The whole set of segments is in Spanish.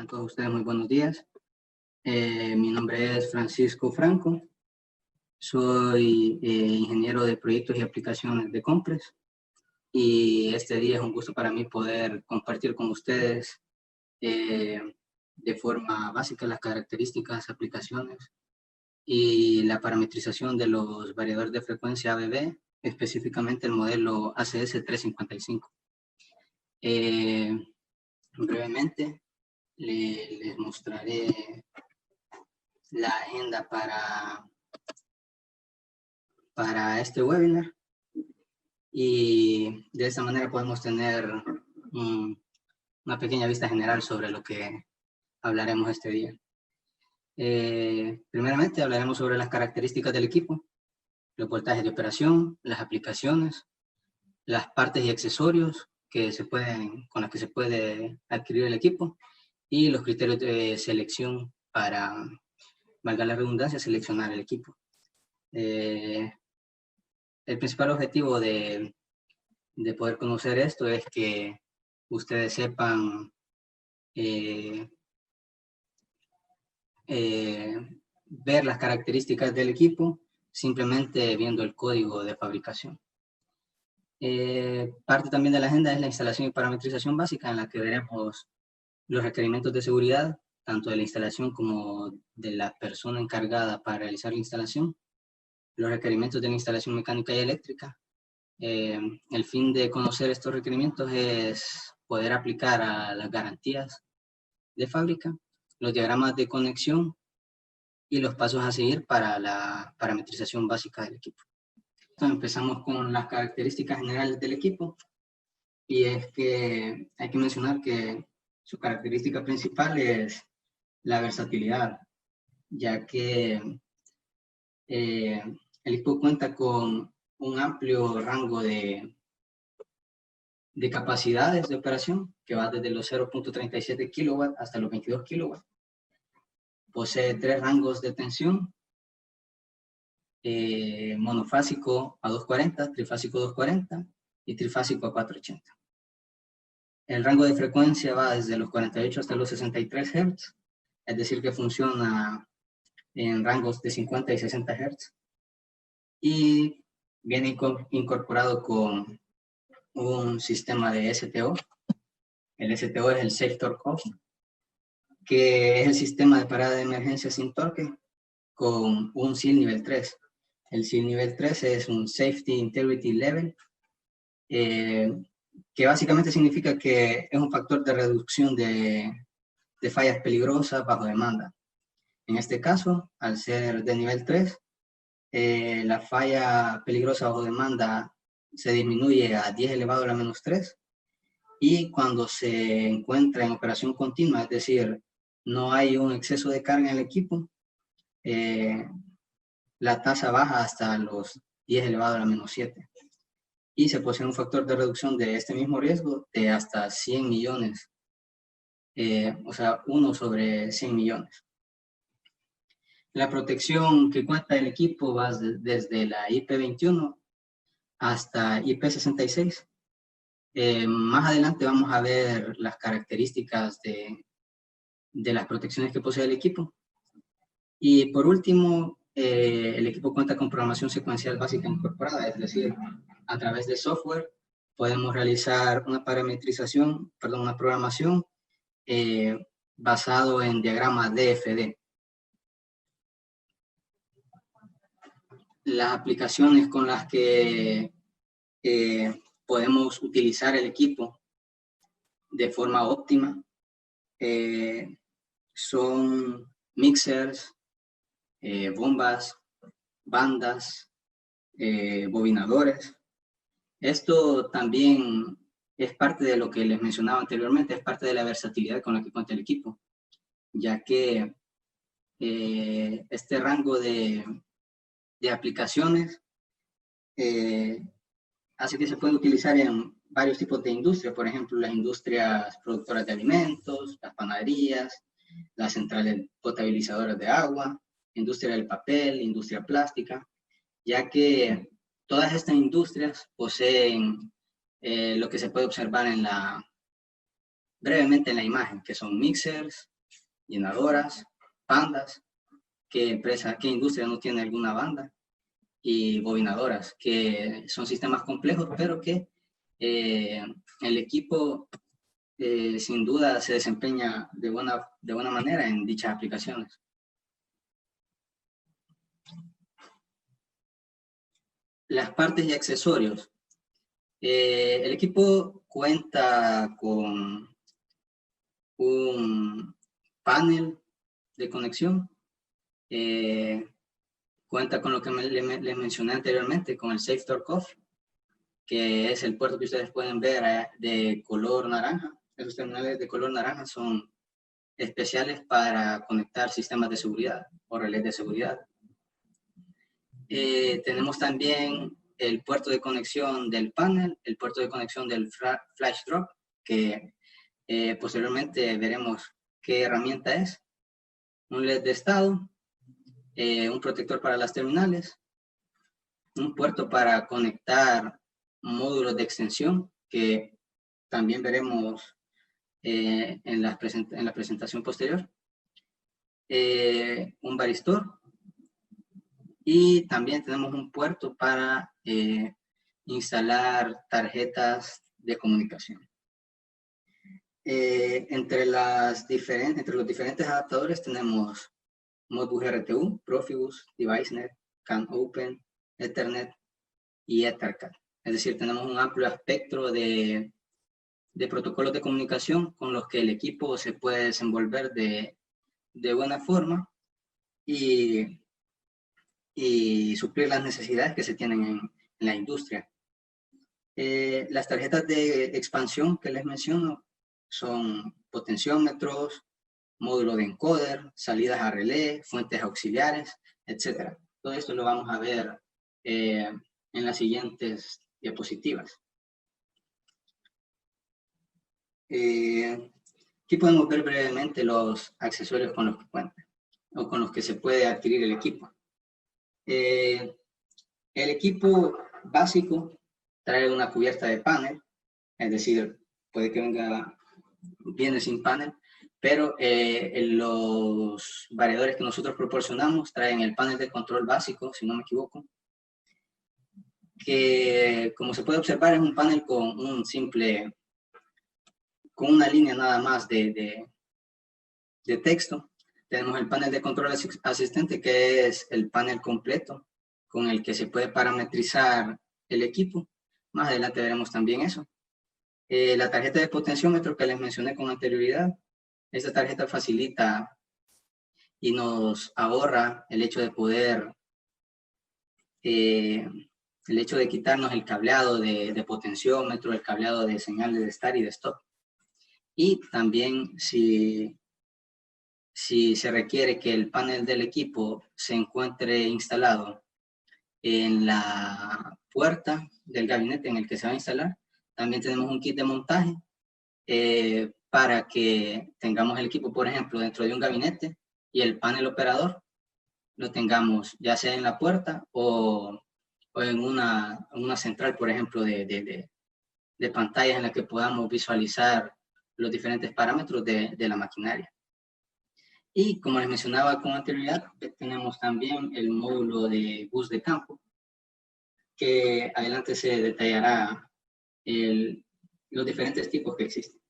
todos ustedes muy buenos días. Mi nombre es Francisco Franco. Soy ingeniero de proyectos y aplicaciones de Compress. Y este día es un gusto para mí poder compartir con ustedes de forma básica las características, aplicaciones y la parametrización de los variadores de frecuencia ABB, específicamente el modelo ACS 355. Brevemente les mostraré la agenda para este webinar y de esta manera podemos tener una pequeña vista general sobre lo que hablaremos este día. Primeramente hablaremos sobre las características del equipo, los voltajes de operación, las aplicaciones, las partes y accesorios con las que se puede adquirir el equipo y los criterios de selección para, valga la redundancia, seleccionar el equipo. El principal objetivo de poder conocer esto es que ustedes sepan ver las características del equipo simplemente viendo el código de fabricación. Parte también de la agenda es la instalación y parametrización básica, en la que veremos los requerimientos de seguridad, tanto de la instalación como de la persona encargada para realizar la instalación, los requerimientos de la instalación mecánica y eléctrica. El fin de conocer estos requerimientos es poder aplicar a las garantías de fábrica, los diagramas de conexión y los pasos a seguir para la parametrización básica del equipo. Entonces empezamos con las características generales del equipo, y es que hay que mencionar que su característica principal es la versatilidad, ya que el equipo cuenta con un amplio rango de capacidades de operación, que va desde los 0.37 kW hasta los 22 kW. Posee 3 rangos de tensión, monofásico a 240, trifásico 240 y trifásico a 480. El rango de frecuencia va desde los 48 hasta los 63 Hz, es decir que funciona en rangos de 50 y 60 Hz. Y viene incorporado con un sistema de STO. El STO es el Safe Torque Off, que es el sistema de parada de emergencia sin torque con un SIL nivel 3. El SIL nivel 3 es un Safety Integrity Level, que básicamente significa que es un factor de reducción de fallas peligrosas bajo demanda. En este caso, al ser de nivel 3, la falla peligrosa bajo demanda se disminuye a 10 elevado a la menos 3, y cuando se encuentra en operación continua, es decir, no hay un exceso de carga en el equipo, la tasa baja hasta los 10 elevado a la menos 7. Y se posee un factor de reducción de este mismo riesgo de hasta 100 millones, o sea, 1 sobre 100 millones. La protección que cuenta el equipo va desde la IP21 hasta IP66. Más adelante vamos a ver las características de las protecciones que posee el equipo. Y por último, el equipo cuenta con programación secuencial básica incorporada, es decir, a través de software podemos realizar una parametrización, una programación basado en diagrama DFD. Las aplicaciones con las que podemos utilizar el equipo de forma óptima son mixers, bombas, bandas, bobinadores. Esto también es parte de lo que les mencionaba anteriormente, es parte de la versatilidad con la que cuenta el equipo, ya que este rango de aplicaciones hace que se pueda utilizar en varios tipos de industrias, por ejemplo, las industrias productoras de alimentos, las panaderías, las centrales potabilizadoras de agua, industria del papel, industria plástica, ya que todas estas industrias poseen lo que se puede observar brevemente en la imagen, que son mixers, llenadoras, bandas, qué industria no tiene alguna banda, y bobinadoras, que son sistemas complejos, pero que el equipo sin duda se desempeña de buena manera en dichas aplicaciones. Las partes y accesorios. El equipo cuenta con un panel de conexión, cuenta con lo que les mencioné anteriormente, con el Safe Torque Off, que es el puerto que ustedes pueden ver de color naranja. Esos terminales de color naranja son especiales para conectar sistemas de seguridad o relés de seguridad. Tenemos también el puerto de conexión del panel, el puerto de conexión del flash drop, que posteriormente veremos qué herramienta es. Un LED de estado, un protector para las terminales, un puerto para conectar módulos de extensión, que también veremos en la presentación posterior, un varistor, y también tenemos un puerto para instalar tarjetas de comunicación. Entre los diferentes adaptadores tenemos Modbus RTU, Profibus, DeviceNet, CAN Open, Ethernet y EtherCAT. Es decir, tenemos un amplio espectro de protocolos de comunicación con los que el equipo se puede desenvolver de buena forma y suplir las necesidades que se tienen en la industria. Las tarjetas de expansión que les menciono son potenciómetros, módulo de encoder, salidas a relé, fuentes auxiliares, etc. Todo esto lo vamos a ver en las siguientes diapositivas. Aquí podemos ver brevemente los accesorios con los que cuenta o con los que se puede adquirir el equipo. El equipo básico trae una cubierta de panel, es decir, puede que viene sin panel, pero los variadores que nosotros proporcionamos traen el panel de control básico, si no me equivoco, que como se puede observar es un panel con una línea nada más de texto. Tenemos el panel de control asistente, que es el panel completo con el que se puede parametrizar el equipo. Más adelante veremos también eso. La tarjeta de potenciómetro que les mencioné con anterioridad, esta tarjeta facilita y nos ahorra el hecho de poder, el hecho de quitarnos el cableado de potenciómetro, el cableado de señales de start y de stop. Y también si se requiere que el panel del equipo se encuentre instalado en la puerta del gabinete en el que se va a instalar, también tenemos un kit de montaje para que tengamos el equipo, por ejemplo, dentro de un gabinete y el panel operador lo tengamos ya sea en la puerta o en una central, por ejemplo, de pantallas en la que podamos visualizar los diferentes parámetros de la maquinaria. Y como les mencionaba con anterioridad, tenemos también el módulo de bus de campo, que adelante se detallará los diferentes tipos que existen.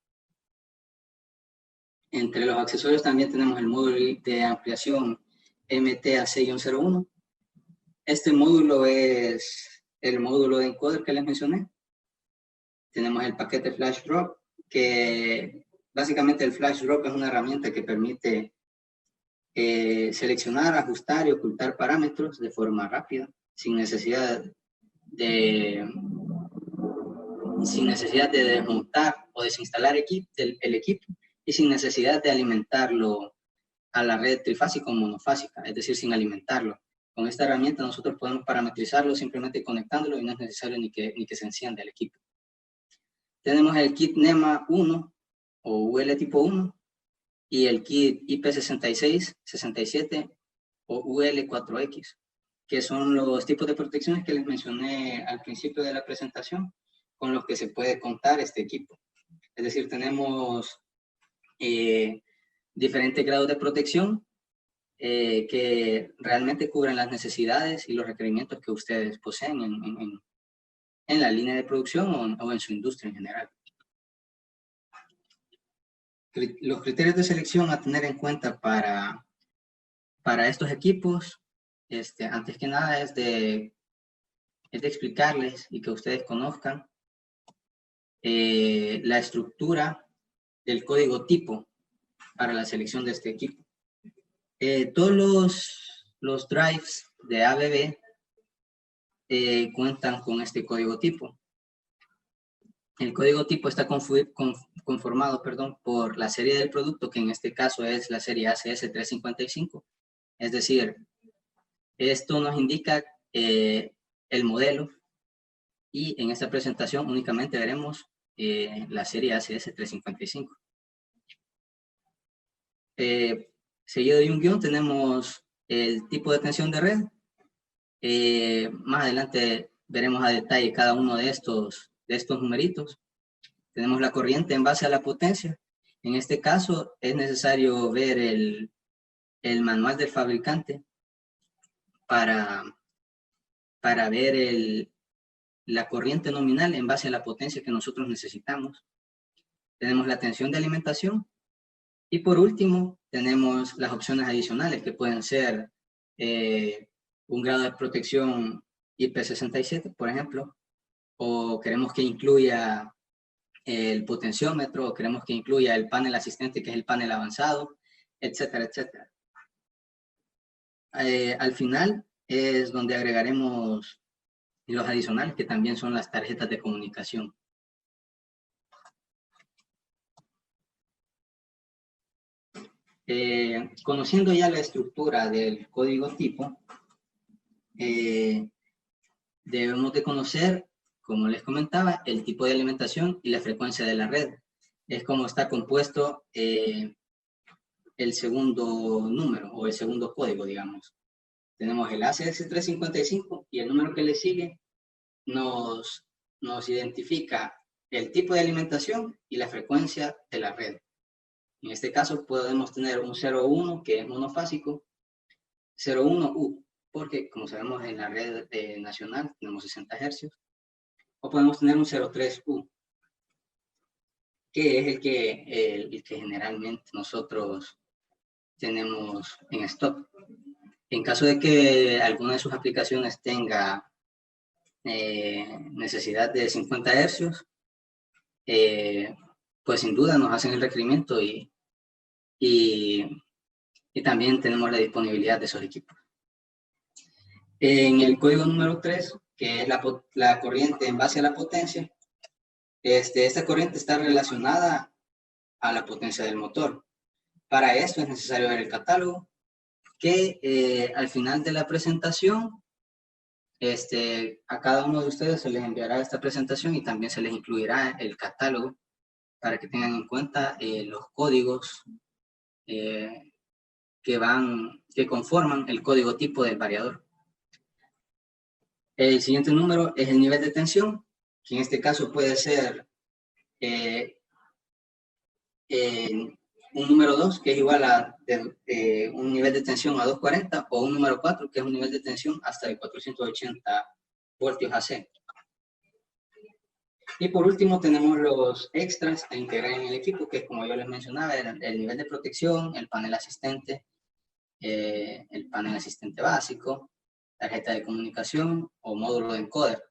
Entre los accesorios también tenemos el módulo de ampliación MTA6101. Este módulo es el módulo de encoder que les mencioné. Tenemos el paquete Flash Drop, que básicamente el Flash Drop es una herramienta que permite seleccionar, ajustar y ocultar parámetros de forma rápida, sin necesidad de desmontar o desinstalar el equipo y sin necesidad de alimentarlo a la red trifásica o monofásica, es decir, sin alimentarlo. Con esta herramienta nosotros podemos parametrizarlo simplemente conectándolo y no es necesario ni que se encienda el equipo. Tenemos el kit NEMA 1 o UL tipo 1 y el kit IP66, 67 o UL4X, que son los tipos de protecciones que les mencioné al principio de la presentación, con los que se puede contar este equipo. Es decir, tenemos diferentes grados de protección que realmente cubren las necesidades y los requerimientos que ustedes poseen en la línea de producción o en su industria en general. Los criterios de selección a tener en cuenta para estos equipos, antes que nada es de explicarles y que ustedes conozcan la estructura del código tipo para la selección de este equipo. Todos los drives de ABB cuentan con este código tipo. El código tipo está conformado por la serie del producto, que en este caso es la serie ACS355. Es decir, esto nos indica el modelo, y en esta presentación únicamente veremos la serie ACS355. Seguido de un guión tenemos el tipo de tensión de red. Más adelante veremos a detalle cada uno de estos numeritos. Tenemos la corriente en base a la potencia. En este caso es necesario ver el manual del fabricante para ver la corriente nominal en base a la potencia que nosotros necesitamos. Tenemos la tensión de alimentación. Y por último, tenemos las opciones adicionales que pueden ser un grado de protección IP67, por ejemplo, o queremos que incluya el potenciómetro, o queremos que incluya el panel asistente, que es el panel avanzado, etcétera, etcétera. Al final es donde agregaremos los adicionales, que también son las tarjetas de comunicación. Conociendo ya la estructura del código tipo, debemos de conocer, como les comentaba, el tipo de alimentación y la frecuencia de la red. Es como está compuesto el segundo número o el segundo código, digamos. Tenemos el ACS355 y el número que le sigue nos identifica el tipo de alimentación y la frecuencia de la red. En este caso podemos tener un 01 que es monofásico, 01U, porque como sabemos en la red nacional tenemos 60 Hz, o podemos tener un 03U, que es el que generalmente nosotros tenemos en stock. En caso de que alguna de sus aplicaciones tenga necesidad de 50 Hz, pues sin duda nos hacen el requerimiento y también tenemos la disponibilidad de esos equipos. En el código número 3, que es la corriente en base a la potencia, esta corriente está relacionada a la potencia del motor. Para esto es necesario ver el catálogo, que al final de la presentación, a cada uno de ustedes se les enviará esta presentación y también se les incluirá el catálogo para que tengan en cuenta los códigos que conforman el código tipo del variador. El siguiente número es el nivel de tensión, que en este caso puede ser un número 2, que es igual a un nivel de tensión a 240, o un número 4, que es un nivel de tensión hasta de 480 voltios AC. Y por último tenemos los extras a integrar en el equipo, que como yo les mencionaba, el nivel de protección, el panel asistente básico, tarjeta de comunicación o módulo de encoder.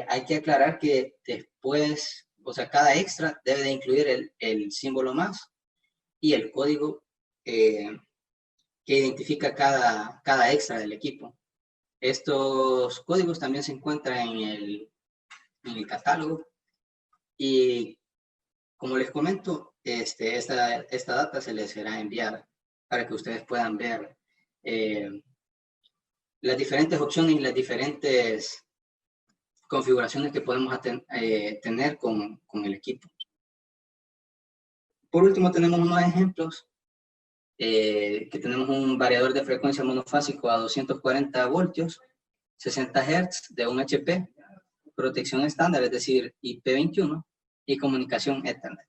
Hay que aclarar que después, o sea, cada extra debe de incluir el símbolo más y el código que identifica cada extra del equipo. Estos códigos también se encuentran en el catálogo y, como les comento, esta data se les será enviada para que ustedes puedan ver las diferentes opciones y las diferentes configuraciones que podemos tener con el equipo. Por último, tenemos unos ejemplos que tenemos un variador de frecuencia monofásico a 240 voltios, 60 Hz de 1 HP, protección estándar, es decir, IP21, y comunicación Ethernet.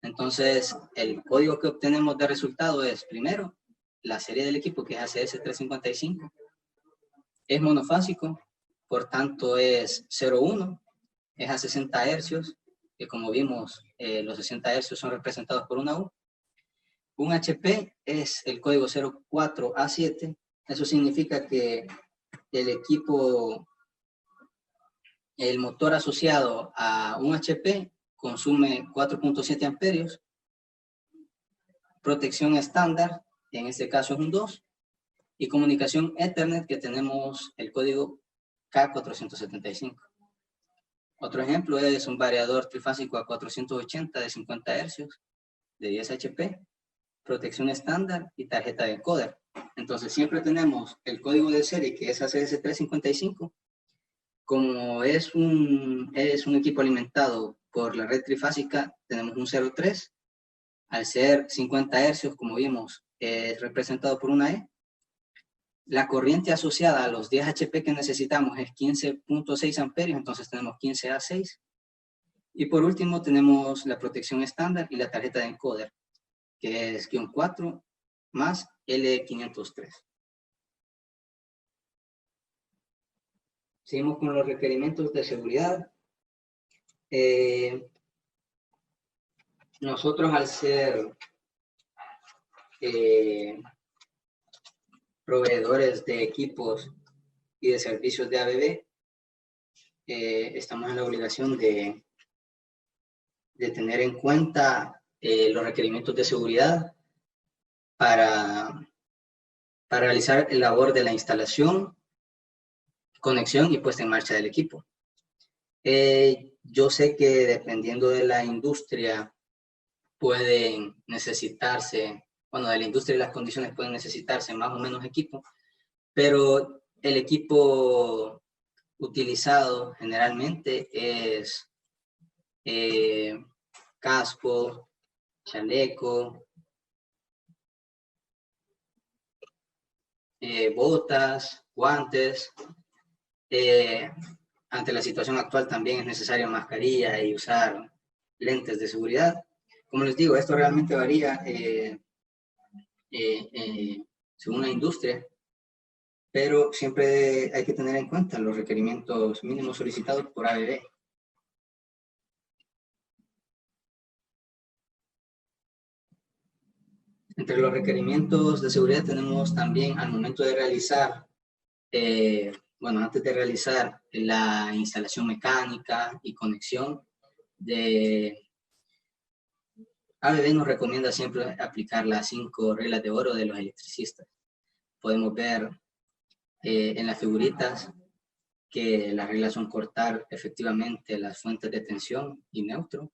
Entonces, el código que obtenemos de resultado es, primero, la serie del equipo, que es ACS355. Es monofásico, por tanto es 0,1, es a 60 hercios, que como vimos, los 60 hercios son representados por una U. Un HP es el código 04A7, eso significa que el equipo, el motor asociado a un HP consume 4.7 amperios, protección estándar, en este caso es un 2, y comunicación Ethernet, que tenemos el código K475. Otro ejemplo es un variador trifásico a 480 de 50 Hz, de 10 HP, protección estándar y tarjeta de encoder. Entonces siempre tenemos el código de serie, que es ACS355. Como es un equipo alimentado por la red trifásica, tenemos un 0,3. Al ser 50 Hz, como vimos, es representado por una E. La corriente asociada a los 10 HP que necesitamos es 15.6 amperios, entonces tenemos 15A6. Y por último tenemos la protección estándar y la tarjeta de encoder, que es -4 más L503. Seguimos con los requerimientos de seguridad. Nosotros, al ser proveedores de equipos y de servicios de ABB, estamos en la obligación de tener en cuenta los requerimientos de seguridad para realizar el labor de la instalación, conexión y puesta en marcha del equipo. Yo sé que dependiendo de la industria pueden necesitarse, bueno, de la industria y las condiciones pueden necesitarse más o menos equipo, pero el equipo utilizado generalmente es casco, chaleco, botas, guantes. Ante la situación actual también es necesaria mascarilla y usar lentes de seguridad. Como les digo, esto realmente varía según la industria, pero siempre hay que tener en cuenta los requerimientos mínimos solicitados por ABB. Entre los requerimientos de seguridad tenemos también, al momento de realizar, antes de realizar la instalación mecánica y conexión, ABB nos recomienda siempre aplicar las 5 reglas de oro de los electricistas. Podemos ver en las figuritas que las reglas son cortar efectivamente las fuentes de tensión y neutro,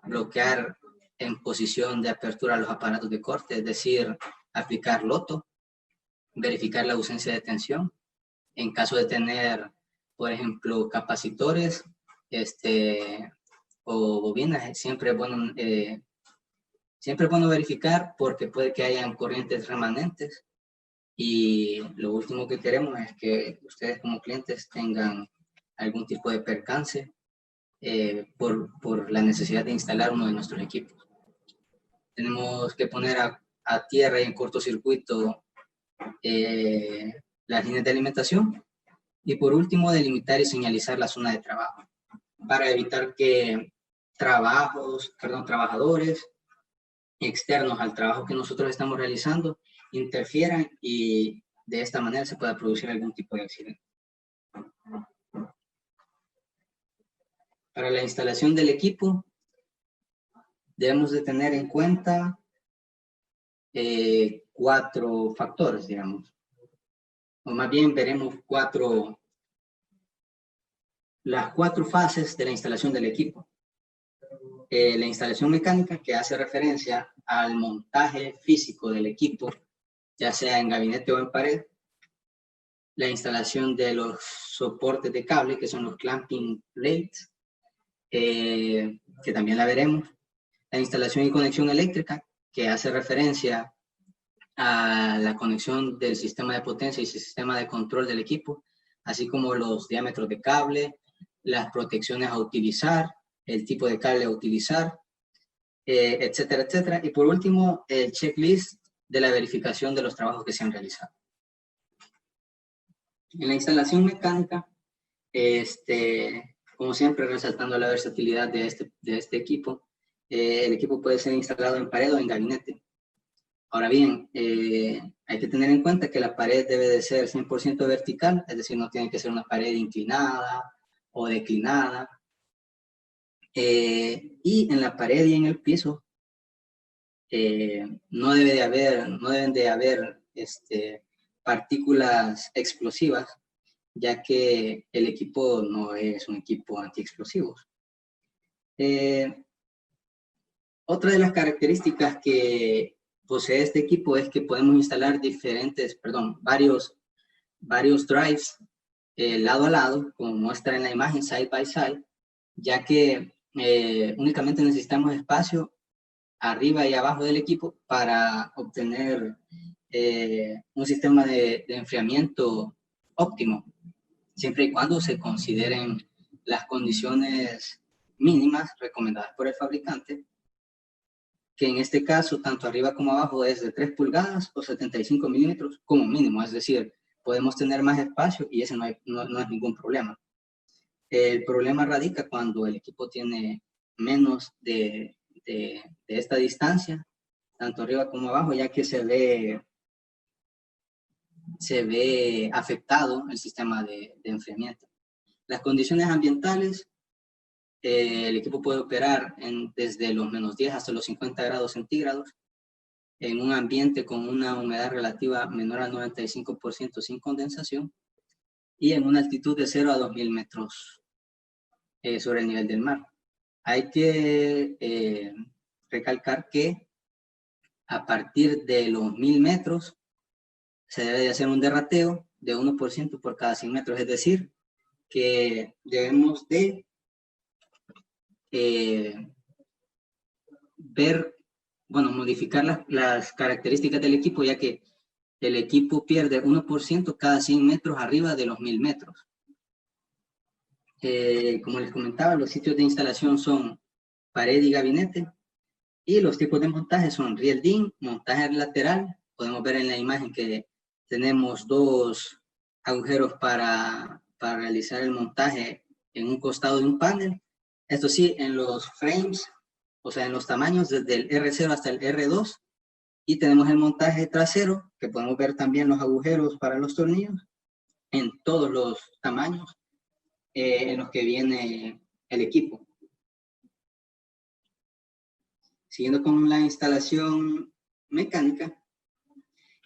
bloquear en posición de apertura los aparatos de corte, es decir, aplicar loto, verificar la ausencia de tensión. En caso de tener, por ejemplo, capacitores o bobinas, siempre es bueno verificar, porque puede que hayan corrientes remanentes. Y lo último que queremos es que ustedes como clientes tengan algún tipo de percance por la necesidad de instalar uno de nuestros equipos. Tenemos que poner a tierra y en cortocircuito las líneas de alimentación. Y por último, delimitar y señalizar la zona de trabajo para evitar que trabajadores externos al trabajo que nosotros estamos realizando interfieran y de esta manera se pueda producir algún tipo de accidente. Para la instalación del equipo debemos de tener en cuenta 4 factores, digamos. O más bien veremos las 4 fases de la instalación del equipo. La instalación mecánica, que hace referencia al montaje físico del equipo, ya sea en gabinete o en pared. La instalación de los soportes de cable, que son los clamping plates, que también la veremos. La instalación y conexión eléctrica, que hace referencia a la conexión del sistema de potencia y sistema de control del equipo, así como los diámetros de cable, las protecciones a utilizar, el tipo de cable a utilizar, etcétera, etcétera. Y por último, el checklist de la verificación de los trabajos que se han realizado. En la instalación mecánica, como siempre, resaltando la versatilidad de este equipo, el equipo puede ser instalado en pared o en gabinete. Ahora bien, hay que tener en cuenta que la pared debe de ser 100% vertical, es decir, no tiene que ser una pared inclinada o declinada. Y en la pared y en el piso no deben de haber partículas explosivas, ya que el equipo no es un equipo antiexplosivos. Otra de las características que posee este equipo es que podemos instalar varios drives lado a lado, como muestra en la imagen, side by side, ya que únicamente necesitamos espacio arriba y abajo del equipo para obtener un sistema de enfriamiento óptimo, siempre y cuando se consideren las condiciones mínimas recomendadas por el fabricante, que en este caso, tanto arriba como abajo, es de 3 pulgadas o 75 milímetros como mínimo, es decir, podemos tener más espacio y ese no es ningún problema. El problema radica cuando el equipo tiene menos de esta distancia, tanto arriba como abajo, ya que se ve afectado el sistema de enfriamiento. Las condiciones ambientales, el equipo puede operar desde los -10 hasta los 50 grados centígrados, en un ambiente con una humedad relativa menor al 95% sin condensación, y en una altitud de 0 a 2000 metros sobre el nivel del mar. Hay que recalcar que a partir de los 1000 metros se debe de hacer un derrateo de 1% por cada 100 metros, es decir, que debemos de modificar las características del equipo, ya que el equipo pierde 1% cada 100 metros arriba de los 1000 metros. Como les comentaba, los sitios de instalación son pared y gabinete, y los tipos de montaje son riel DIN, montaje lateral. Podemos ver en la imagen que tenemos 2 agujeros para realizar el montaje en un costado de un panel. Esto sí, en los frames, o sea, en los tamaños desde el R0 hasta el R2. Y tenemos el montaje trasero, que podemos ver también los agujeros para los tornillos en todos los tamaños en los que viene el equipo. Siguiendo con la instalación mecánica,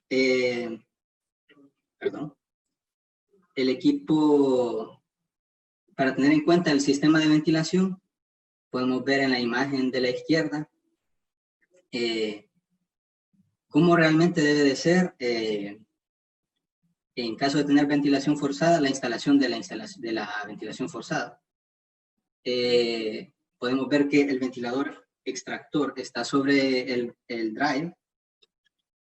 el equipo, para tener en cuenta el sistema de ventilación, podemos ver en la imagen de la izquierda cómo realmente debe de ser, en caso de tener ventilación forzada, la instalación de la ventilación forzada. Podemos ver que el ventilador extractor está sobre el drive.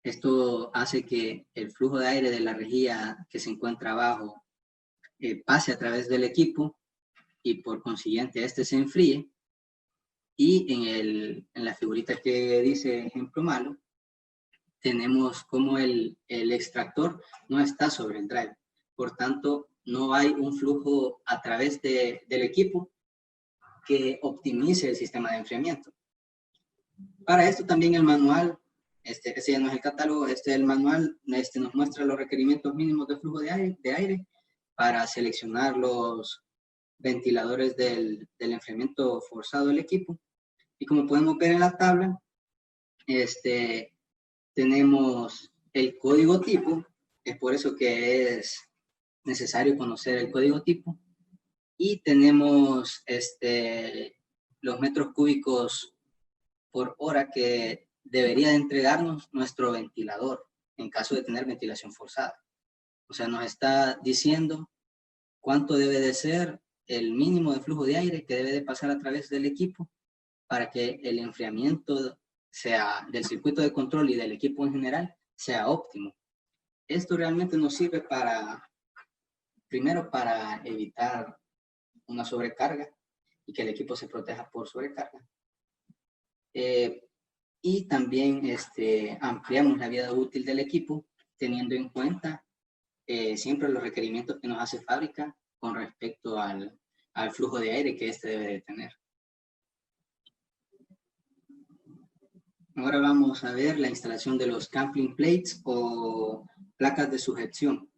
Esto hace que el flujo de aire de la rejilla que se encuentra abajo pase a través del equipo y por consiguiente este se enfríe. Y en la figurita que dice ejemplo malo, tenemos como el extractor no está sobre el drive. Por tanto, no hay un flujo a través del equipo que optimice el sistema de enfriamiento. Para esto también el manual, este ya no es el catálogo, el manual nos muestra los requerimientos mínimos de flujo de aire para seleccionar los ventiladores del enfriamiento forzado del equipo. Y como podemos ver en la tabla, tenemos el código tipo, es por eso que es necesario conocer el código tipo, y tenemos los metros cúbicos por hora que debería de entregarnos nuestro ventilador en caso de tener ventilación forzada. O sea, nos está diciendo cuánto debe de ser el mínimo de flujo de aire que debe de pasar a través del equipo para que el enfriamiento sea del circuito de control y del equipo en general sea óptimo. Esto realmente nos sirve primero para evitar una sobrecarga y que el equipo se proteja por sobrecarga. Y también ampliamos la vida útil del equipo, teniendo en cuenta siempre los requerimientos que nos hace fábrica con respecto al flujo de aire que debe de tener. Ahora vamos a ver la instalación de los coupling plates o placas de sujeción.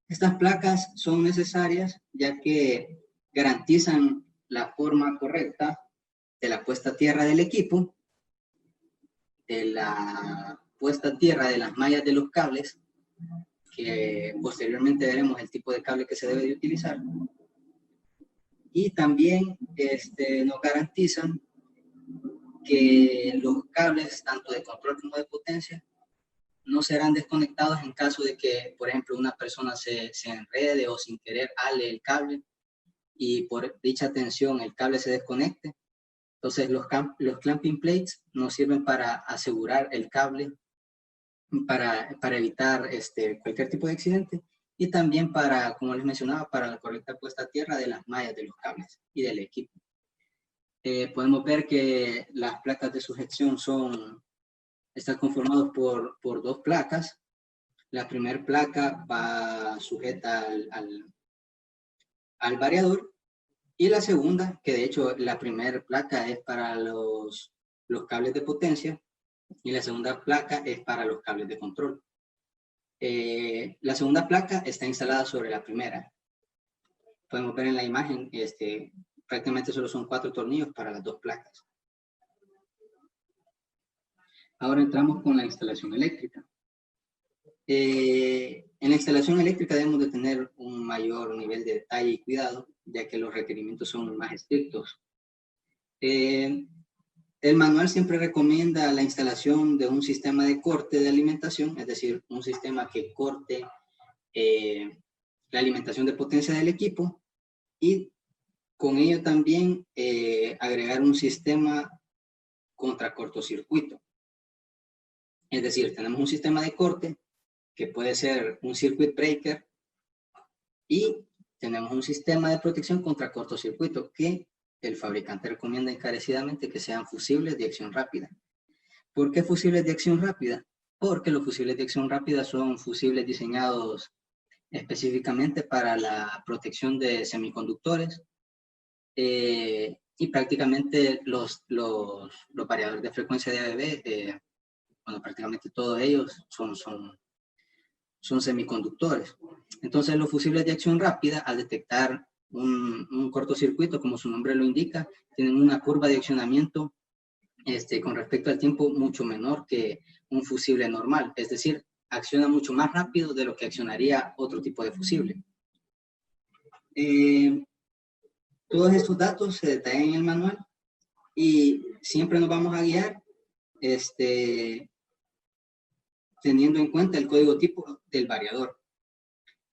Estas placas son necesarias ya que garantizan la forma correcta de la puesta a tierra del equipo, de la puesta a tierra de las mallas de los cables, que posteriormente veremos el tipo de cable que se debe de utilizar. Y también nos garantizan que los cables, tanto de control como de potencia, no serán desconectados en caso de que, por ejemplo, una persona se enrede o sin querer ale el cable y por dicha tensión el cable se desconecte. Entonces los clamping plates nos sirven para asegurar el cable, para evitar cualquier tipo de accidente y también para, como les mencionaba, para la correcta puesta a tierra de las mallas de los cables y del equipo. Podemos ver que las placas de sujeción están conformadas por dos placas. La primera placa va sujeta al variador y la segunda, que de hecho la primera placa es para los cables de potencia y la segunda placa es para los cables de control. La segunda placa está instalada sobre la primera. Podemos ver en la imagen, prácticamente solo son 4 tornillos para las dos placas. Ahora entramos con la instalación eléctrica. En la instalación eléctrica debemos de tener un mayor nivel de detalle y cuidado, ya que los requerimientos son más estrictos. El manual siempre recomienda la instalación de un sistema de corte de alimentación, es decir, un sistema que corte la alimentación de potencia del equipo y con ello también agregar un sistema contra cortocircuito. Es decir, tenemos un sistema de corte que puede ser un circuit breaker y tenemos un sistema de protección contra cortocircuito que el fabricante recomienda encarecidamente que sean fusibles de acción rápida. ¿Por qué fusibles de acción rápida? Porque los fusibles de acción rápida son fusibles diseñados específicamente para la protección de semiconductores y prácticamente los variadores de frecuencia de ABB, bueno, prácticamente todos ellos son semiconductores. Entonces los fusibles de acción rápida, al detectar un cortocircuito, como su nombre lo indica, tienen una curva de accionamiento con respecto al tiempo mucho menor que un fusible normal, es decir, acciona mucho más rápido de lo que accionaría otro tipo de fusible. Todos estos datos se detallan en el manual y siempre nos vamos a guiar teniendo en cuenta el código tipo del variador.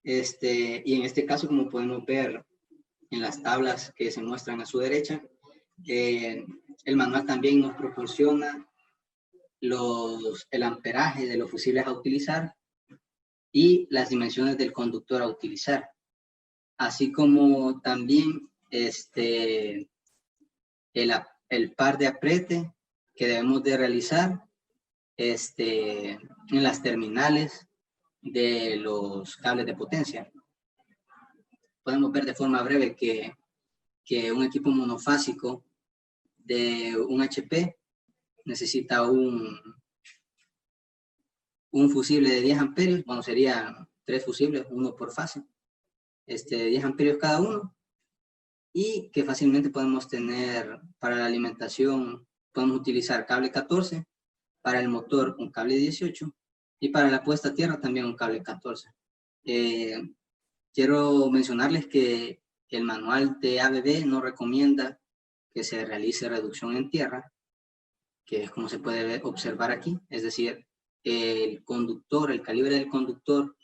Y en este caso, como podemos ver en las tablas que se muestran a su derecha, el manual también nos proporciona el amperaje de los fusibles a utilizar y las dimensiones del conductor a utilizar, así como también el par de apriete que debemos de realizar en las terminales de los cables de potencia. Podemos ver de forma breve que un equipo monofásico de un HP necesita un fusible de 10 amperios, bueno, serían 3 fusibles, uno por fase, 10 amperios cada uno, y que fácilmente podemos tener para la alimentación, podemos utilizar cable 14, para el motor un cable 18, y para la puesta a tierra también un cable 14. Quiero mencionarles que el manual de ABB no recomienda que se realice reducción en tierra, que es como se puede observar aquí, es decir, el conductor, el calibre del conductor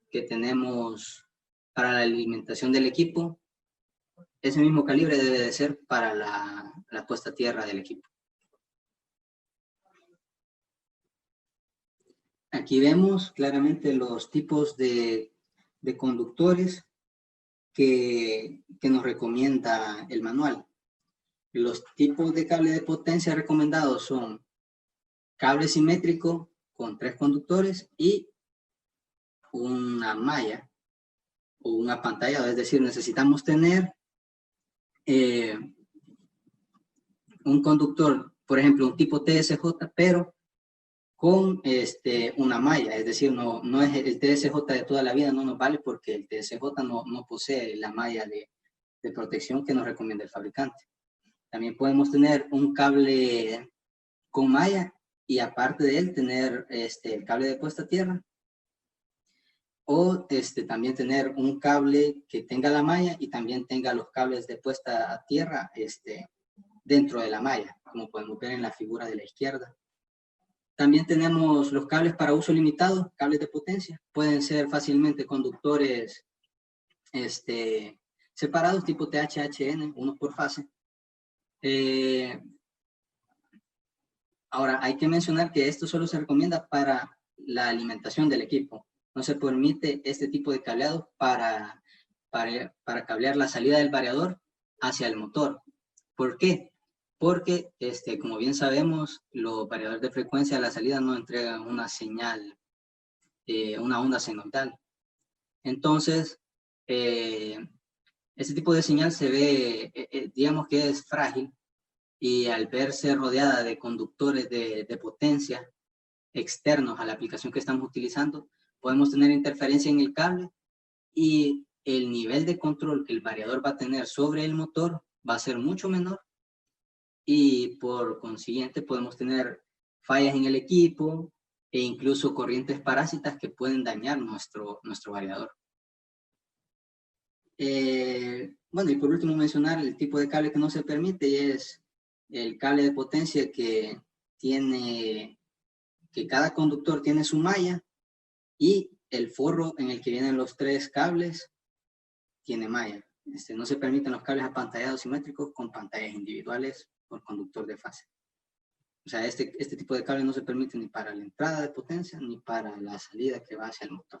que tenemos para la alimentación del equipo, ese mismo calibre debe de ser para la puesta a tierra del equipo. Aquí vemos claramente los tipos de conductores que nos recomienda el manual. Los tipos de cable de potencia recomendados son cable simétrico con 3 conductores y una malla o un apantallado. Es decir, necesitamos tener un conductor, por ejemplo, un tipo TSJ, pero con una malla. Es decir, no es el TSJ de toda la vida, no nos vale porque el TSJ no posee la malla de protección que nos recomienda el fabricante. También podemos tener un cable con malla y aparte de él tener el cable de puesta a tierra, o también tener un cable que tenga la malla y también tenga los cables de puesta a tierra dentro de la malla, como podemos ver en la figura de la izquierda. También tenemos los cables para uso limitado, cables de potencia. Pueden ser fácilmente conductores separados, tipo THHN, unos por fase. Ahora, hay que mencionar que esto solo se recomienda para la alimentación del equipo. No se permite este tipo de cableado para cablear la salida del variador hacia el motor. ¿Por qué? Porque, como bien sabemos, los variadores de frecuencia a la salida no entregan una señal, una onda senoidal. Entonces, este tipo de señal se ve, digamos que es frágil, y al verse rodeada de conductores de potencia externos a la aplicación que estamos utilizando, podemos tener interferencia en el cable y el nivel de control que el variador va a tener sobre el motor va a ser mucho menor y por consiguiente podemos tener fallas en el equipo e incluso corrientes parásitas que pueden dañar nuestro variador. Bueno, y por último mencionar el tipo de cable que no se permite es el cable de potencia que cada conductor tiene su malla y el forro en el que vienen los 3 cables tiene malla. No se permiten los cables apantallados simétricos con pantallas individuales por conductor de fase. O sea, este tipo de cable no se permite ni para la entrada de potencia ni para la salida que va hacia el motor.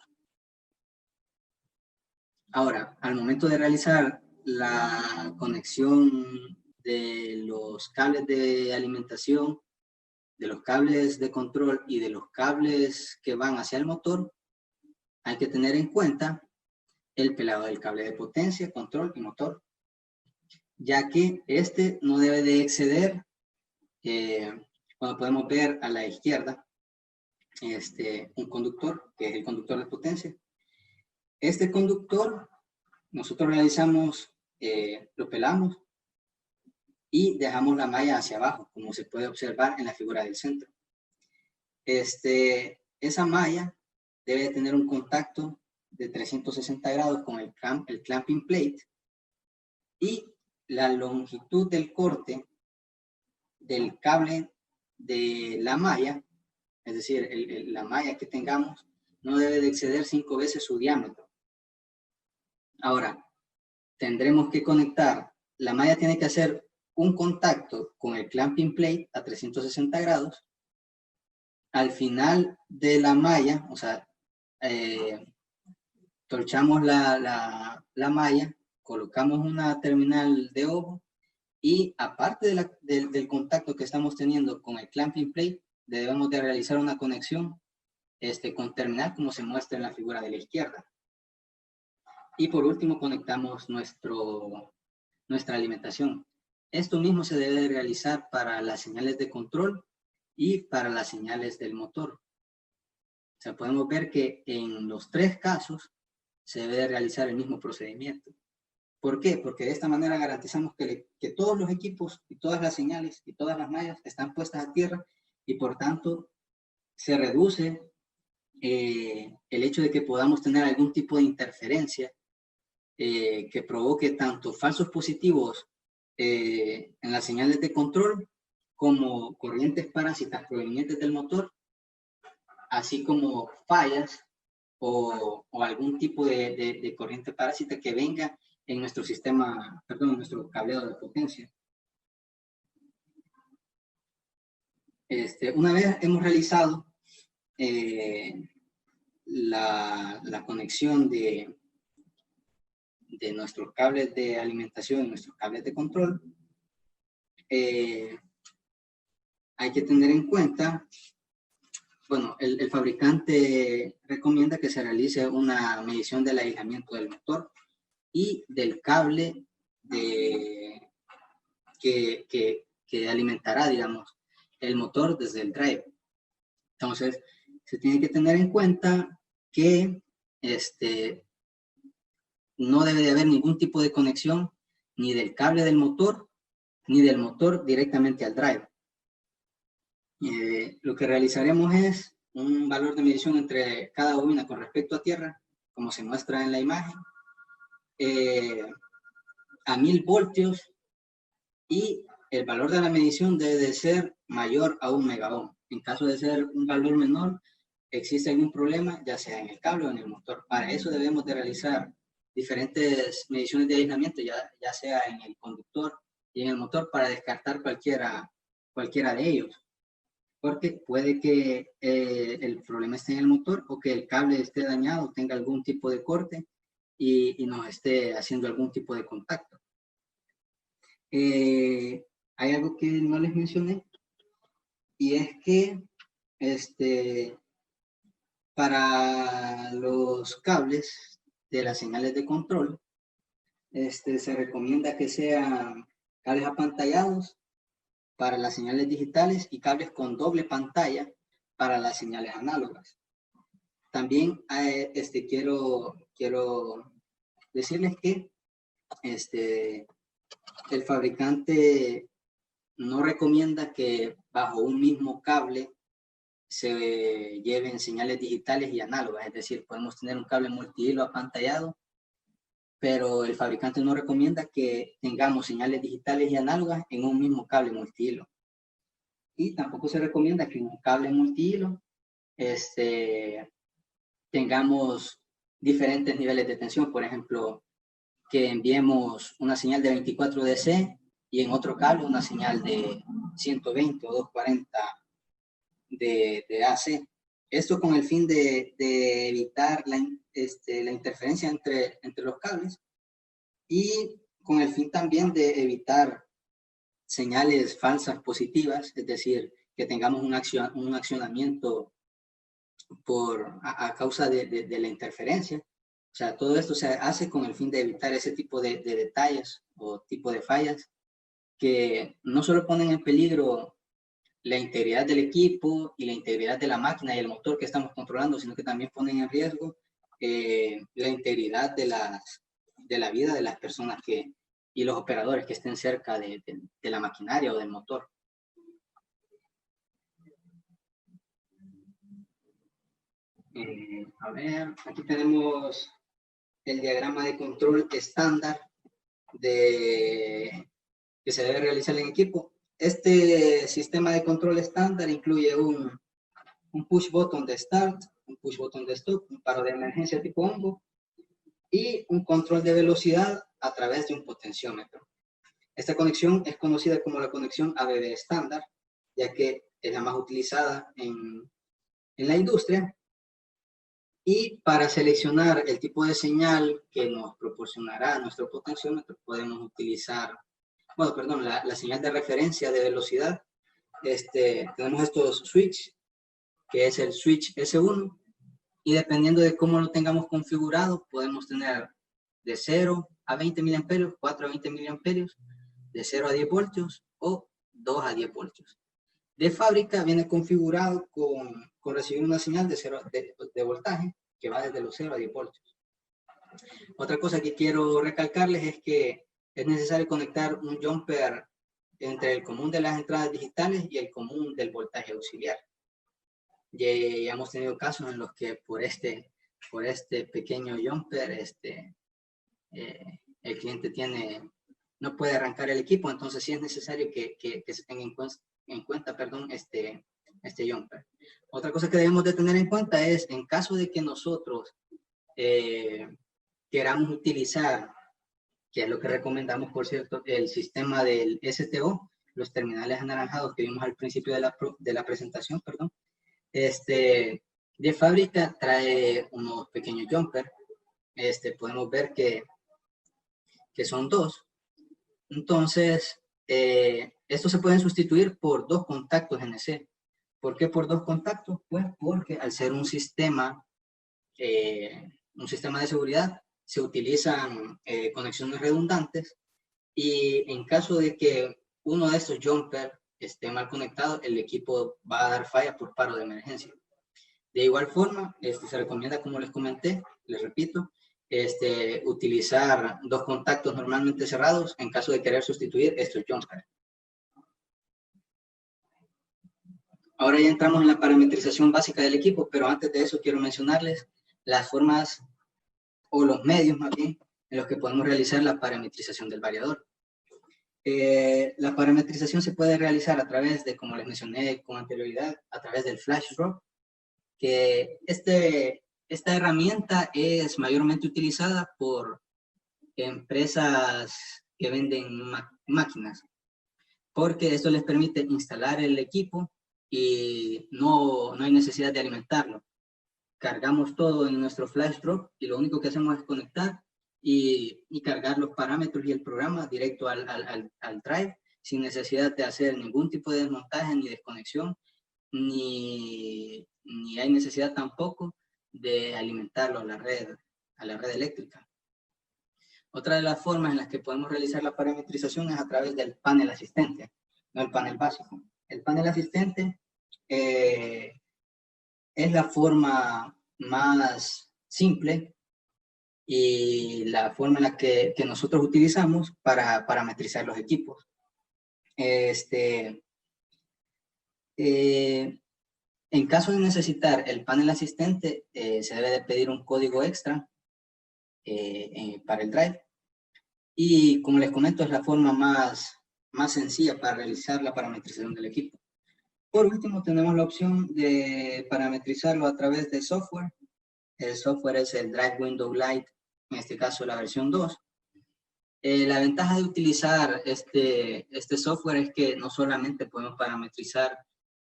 Ahora, al momento de realizar la conexión de los cables de alimentación, de los cables de control y de los cables que van hacia el motor, hay que tener en cuenta el pelado del cable de potencia, control y motor, ya que este no debe de exceder, cuando podemos ver a la izquierda, un conductor, que es el conductor de potencia. Este conductor, nosotros realizamos, lo pelamos y dejamos la malla hacia abajo, como se puede observar en la figura del centro. Esa malla debe tener un contacto de 360 grados con el clamping plate y la longitud del corte del cable de la malla, es decir, la malla que tengamos, no debe de exceder 5 veces su diámetro. Ahora, tendremos que conectar, la malla tiene que hacer un contacto con el clamping plate a 360 grados. Al final de la malla, o sea, torchamos la malla, colocamos una terminal de ojo y aparte del contacto que estamos teniendo con el clamping plate, debemos de realizar una conexión con terminal como se muestra en la figura de la izquierda. Y por último conectamos nuestra alimentación. Esto mismo se debe de realizar para las señales de control y para las señales del motor. O sea, podemos ver que en los 3 casos se debe de realizar el mismo procedimiento. ¿Por qué? Porque de esta manera garantizamos que todos los equipos y todas las señales y todas las mallas están puestas a tierra y por tanto se reduce el hecho de que podamos tener algún tipo de interferencia que provoque tanto falsos positivos en las señales de control como corrientes parásitas provenientes del motor, así como fallas o algún tipo de corriente parásita que venga en nuestro sistema, perdón, en nuestro cableado de potencia. Una vez hemos realizado la conexión de nuestros cables de alimentación y nuestros cables de control, hay que tener en cuenta, bueno, el fabricante recomienda que se realice una medición del aislamiento del motor y del cable que alimentará, digamos, el motor desde el drive. Entonces, se tiene que tener en cuenta que no debe de haber ningún tipo de conexión ni del cable del motor, ni del motor directamente al drive. Lo que realizaremos es un valor de medición entre cada bobina con respecto a tierra, como se muestra en la imagen, a 1000 voltios, y el valor de la medición debe de ser mayor a 1 megaohm. En caso de ser un valor menor, existe algún problema, ya sea en el cable o en el motor. Para eso debemos de realizar diferentes mediciones de aislamiento, ya sea en el conductor y en el motor, para descartar cualquiera de ellos. Porque puede que el problema esté en el motor, o que el cable esté dañado, tenga algún tipo de corte y nos esté haciendo algún tipo de contacto. Hay algo que no les mencioné, y es que para los cables de las señales de control, se recomienda que sean cables apantallados para las señales digitales y cables con doble pantalla para las señales análogas. También quiero decirles que el fabricante no recomienda que bajo un mismo cable se lleven señales digitales y análogas. Es decir, podemos tener un cable multihilo apantallado, pero el fabricante no recomienda que tengamos señales digitales y análogas en un mismo cable multihilo. Y tampoco se recomienda que en un cable multihilo tengamos diferentes niveles de tensión. Por ejemplo, que enviemos una señal de 24 DC y en otro cable una señal de 120 o 240 de AC. Esto con el fin de evitar la interferencia entre los cables, y con el fin también de evitar señales falsas positivas, es decir, que tengamos un accionamiento a causa de la interferencia. O sea, todo esto se hace con el fin de evitar ese tipo de detalles o tipo de fallas que no solo ponen en peligro la integridad del equipo y la integridad de la máquina y el motor que estamos controlando, sino que también ponen en riesgo la integridad de la vida de las personas y los operadores que estén cerca de la maquinaria o del motor. A ver, aquí tenemos el diagrama de control estándar que se debe realizar en equipo. Este sistema de control estándar incluye un push button de start, un push button de stop, un paro de emergencia tipo hongo y un control de velocidad a través de un potenciómetro. Esta conexión es conocida como la conexión ABB estándar, ya que es la más utilizada en la industria. Y para seleccionar el tipo de señal que nos proporcionará nuestro potenciómetro, podemos utilizar, la señal de referencia de velocidad. Tenemos estos switch, que es el switch S1, y dependiendo de cómo lo tengamos configurado, podemos tener de 0 a 20 miliamperios, 4 a 20 miliamperios, de 0 a 10 voltios o 2 a 10 voltios. De fábrica viene configurado con recibir una señal de voltaje que va desde los 0 a 10 voltios. Otra cosa que quiero recalcarles es que es necesario conectar un jumper entre el común de las entradas digitales y el común del voltaje auxiliar. Ya hemos tenido casos en los que por este pequeño jumper el cliente no puede arrancar el equipo. Entonces sí es necesario que se tenga en cuenta este jumper. Otra cosa que debemos de tener en cuenta es, en caso de que nosotros queramos utilizar, que es lo que recomendamos, por cierto, el sistema del STO, los terminales anaranjados que vimos al principio de la presentación, perdón, de fábrica trae unos pequeños jumper. Podemos ver que son dos. Entonces, Estos se pueden sustituir por 2 contactos NC. ¿Por qué por 2 contactos? Pues porque al ser un sistema de seguridad, se utilizan conexiones redundantes, y en caso de que uno de estos jumper esté mal conectado, el equipo va a dar falla por paro de emergencia. De igual forma, se recomienda, como les comenté, les repito, utilizar 2 contactos normalmente cerrados en caso de querer sustituir estos jumper. Ahora ya entramos en la parametrización básica del equipo, pero antes de eso quiero mencionarles las formas o los medios más bien en los que podemos realizar la parametrización del variador. La parametrización se puede realizar a través de, como les mencioné con anterioridad, a través del flash drop, que esta herramienta es mayormente utilizada por empresas que venden máquinas, porque esto les permite instalar el equipo y no hay necesidad de alimentarlo. Cargamos todo en nuestro flash drop y lo único que hacemos es conectar y cargar los parámetros y el programa directo al drive, sin necesidad de hacer ningún tipo de desmontaje ni desconexión, ni hay necesidad tampoco de alimentarlo a la red eléctrica. Otra de las formas en las que podemos realizar la parametrización es a través del panel asistente, no el panel básico. El panel asistente es la forma más simple y la forma en la que nosotros utilizamos para parametrizar los equipos. En caso de necesitar el panel asistente, se debe de pedir un código extra para el drive. Y como les comento, es la forma más sencilla para realizar la parametrización del equipo. Por último, tenemos la opción de parametrizarlo a través de software. El software es el Drive Window Lite, en este caso la versión 2. La ventaja de utilizar este software es que no solamente podemos parametrizar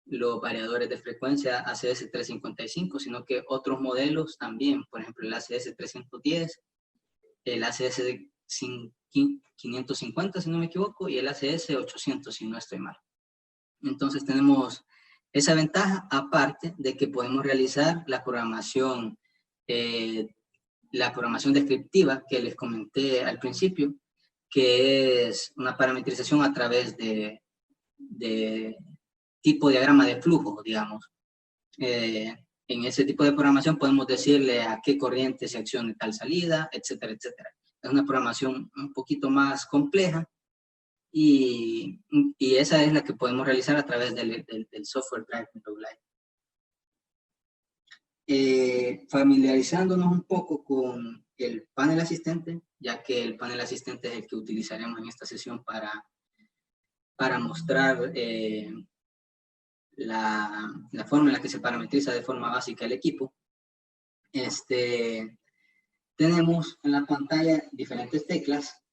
los variadores de frecuencia ACS 355, sino que otros modelos también, por ejemplo el ACS 310, el ACS 550 si no me equivoco, y el ACS 800 si no estoy mal. Entonces tenemos esa ventaja, aparte de que podemos realizar la programación descriptiva que les comenté al principio, que es una parametrización a través de tipo diagrama de flujo, digamos. En ese tipo de programación podemos decirle a qué corriente se accione tal salida, etcétera, etcétera. Es una programación un poquito más compleja y esa es la que podemos realizar a través del software Drive Window Lite. Familiarizándonos un poco con el panel asistente, ya que el panel asistente es el que utilizaremos en esta sesión para mostrar la forma en la que se parametriza de forma básica el equipo. Tenemos en la pantalla diferentes teclas.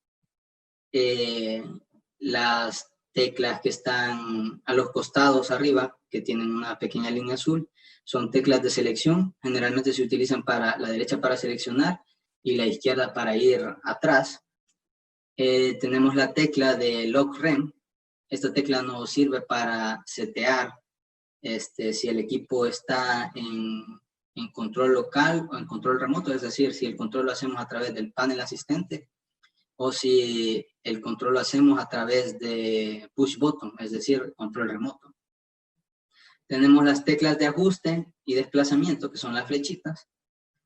Las teclas que están a los costados arriba, que tienen una pequeña línea azul, son teclas de selección. Generalmente se utilizan para la derecha para seleccionar y la izquierda para ir atrás. Tenemos la tecla de Lock Rem. Esta tecla nos sirve para setear si el equipo está en control local o en control remoto, es decir, si el control lo hacemos a través del panel asistente o si el control lo hacemos a través de push button, es decir, control remoto. Tenemos las teclas de ajuste y desplazamiento, que son las flechitas,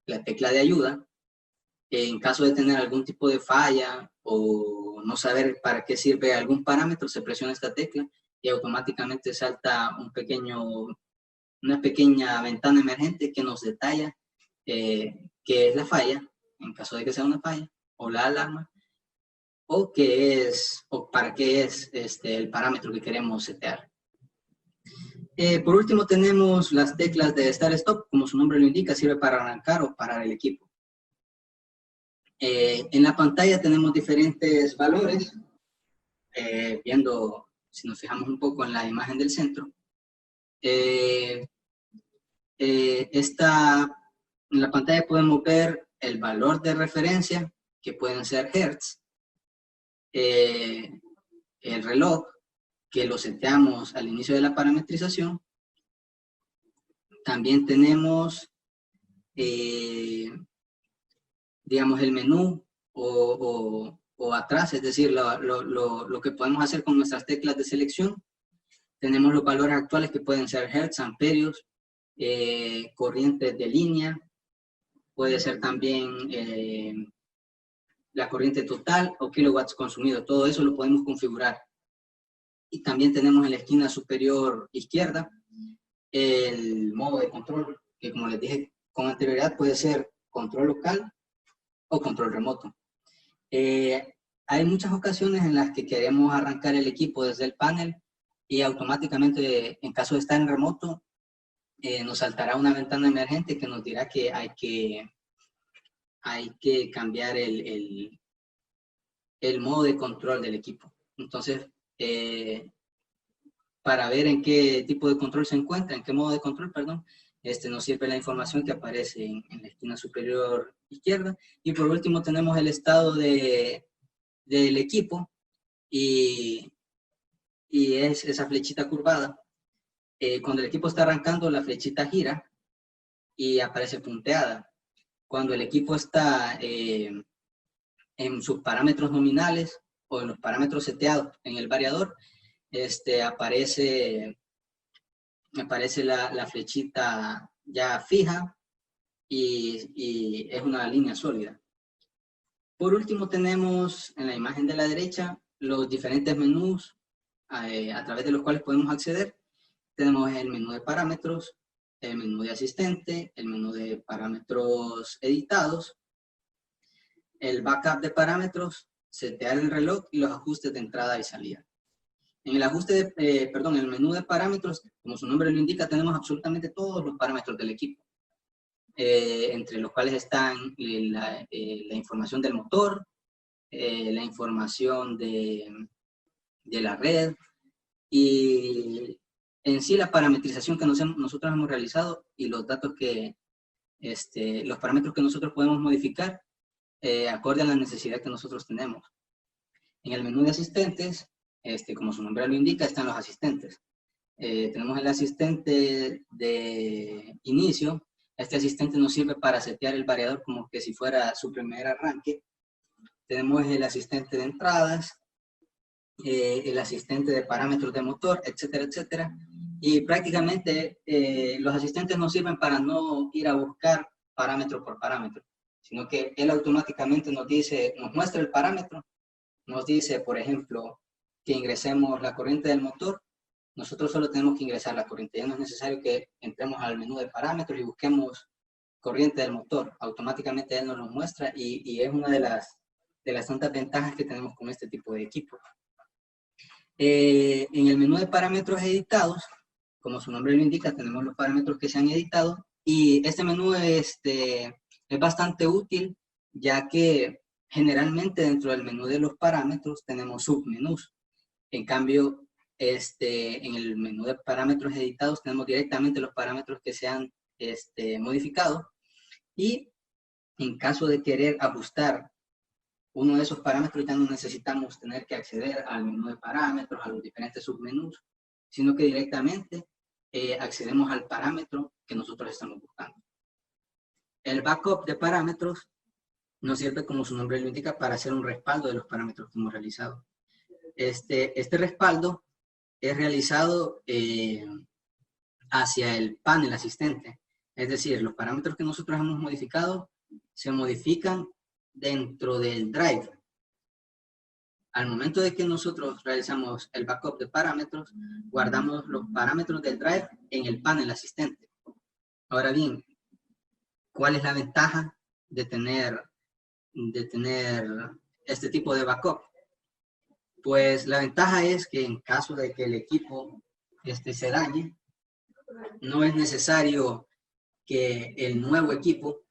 la tecla de ayuda. En caso de tener algún tipo de falla o no saber para qué sirve algún parámetro, se presiona esta tecla y automáticamente salta una pequeña ventana emergente que nos detalla qué es la falla, en caso de que sea una falla, o la alarma, o para qué es el parámetro que queremos setear. Por último tenemos las teclas de Start Stop, como su nombre lo indica, sirve para arrancar o parar el equipo. En la pantalla tenemos diferentes valores, viendo, si nos fijamos un poco en la imagen del centro, en la pantalla podemos ver el valor de referencia, que pueden ser hertz, el reloj, que lo seteamos al inicio de la parametrización. También tenemos, digamos, el menú o atrás, es decir, lo que podemos hacer con nuestras teclas de selección. Tenemos los valores actuales que pueden ser hertz, amperios, corrientes de línea, puede ser también la corriente total o kilowatts consumidos. Todo eso lo podemos configurar. Y también tenemos en la esquina superior izquierda el modo de control, que como les dije con anterioridad puede ser control local o control remoto. Hay muchas ocasiones en las que queremos arrancar el equipo desde el panel y automáticamente, en caso de estar en remoto, nos saltará una ventana emergente que nos dirá que hay que cambiar el modo de control del equipo. Entonces, para ver en qué tipo de control se encuentra, en qué modo de control, perdón, nos sirve la información que aparece en la esquina superior izquierda. Y por último tenemos el estado del equipo y es esa flechita curvada. Cuando el equipo está arrancando, la flechita gira y aparece punteada. Cuando el equipo está en sus parámetros nominales o en los parámetros seteados en el variador, aparece la flechita ya fija y es una línea sólida. Por último tenemos en la imagen de la derecha los diferentes menús a través de los cuales podemos acceder. Tenemos el menú de parámetros, el menú de asistente, el menú de parámetros editados, el backup de parámetros, setear el reloj y los ajustes de entrada y salida. En el el menú de parámetros, como su nombre lo indica, tenemos absolutamente todos los parámetros del equipo, entre los cuales están la información del motor, la información de la red y en sí la parametrización que nosotros hemos realizado y los datos los parámetros que nosotros podemos modificar acorde a la necesidad que nosotros tenemos. En el menú de asistentes, como su nombre lo indica, están los asistentes. Tenemos el asistente de inicio. Este asistente nos sirve para setear el variador como que si fuera su primer arranque. Tenemos el asistente de entradas, el asistente de parámetros de motor, etcétera, etcétera. Y prácticamente los asistentes nos sirven para no ir a buscar parámetro por parámetro, sino que él automáticamente nos muestra el parámetro, nos dice, por ejemplo, que ingresemos la corriente del motor. Nosotros solo tenemos que ingresar la corriente, ya no es necesario que entremos al menú de parámetros y busquemos corriente del motor. Automáticamente él nos lo muestra y es una de las tantas ventajas que tenemos con este tipo de equipo. En el menú de parámetros editados, como su nombre lo indica, tenemos los parámetros que se han editado y este menú es bastante útil, ya que generalmente dentro del menú de los parámetros tenemos submenús. En cambio, en el menú de parámetros editados tenemos directamente los parámetros que se han modificado y en caso de querer ajustar uno de esos parámetros ya no necesitamos tener que acceder al menú de parámetros, a los diferentes submenús, sino que directamente accedemos al parámetro que nosotros estamos buscando. El backup de parámetros nos sirve, como su nombre lo indica, para hacer un respaldo de los parámetros que hemos realizado. Este respaldo es realizado hacia el panel asistente. Es decir, los parámetros que nosotros hemos modificado se modifican dentro del drive. Al momento de que nosotros realizamos el backup de parámetros, guardamos los parámetros del drive en el panel asistente. Ahora bien, ¿cuál es la ventaja de tener este tipo de backup? Pues la ventaja es que en caso de que el equipo se dañe, no es necesario que el nuevo equipo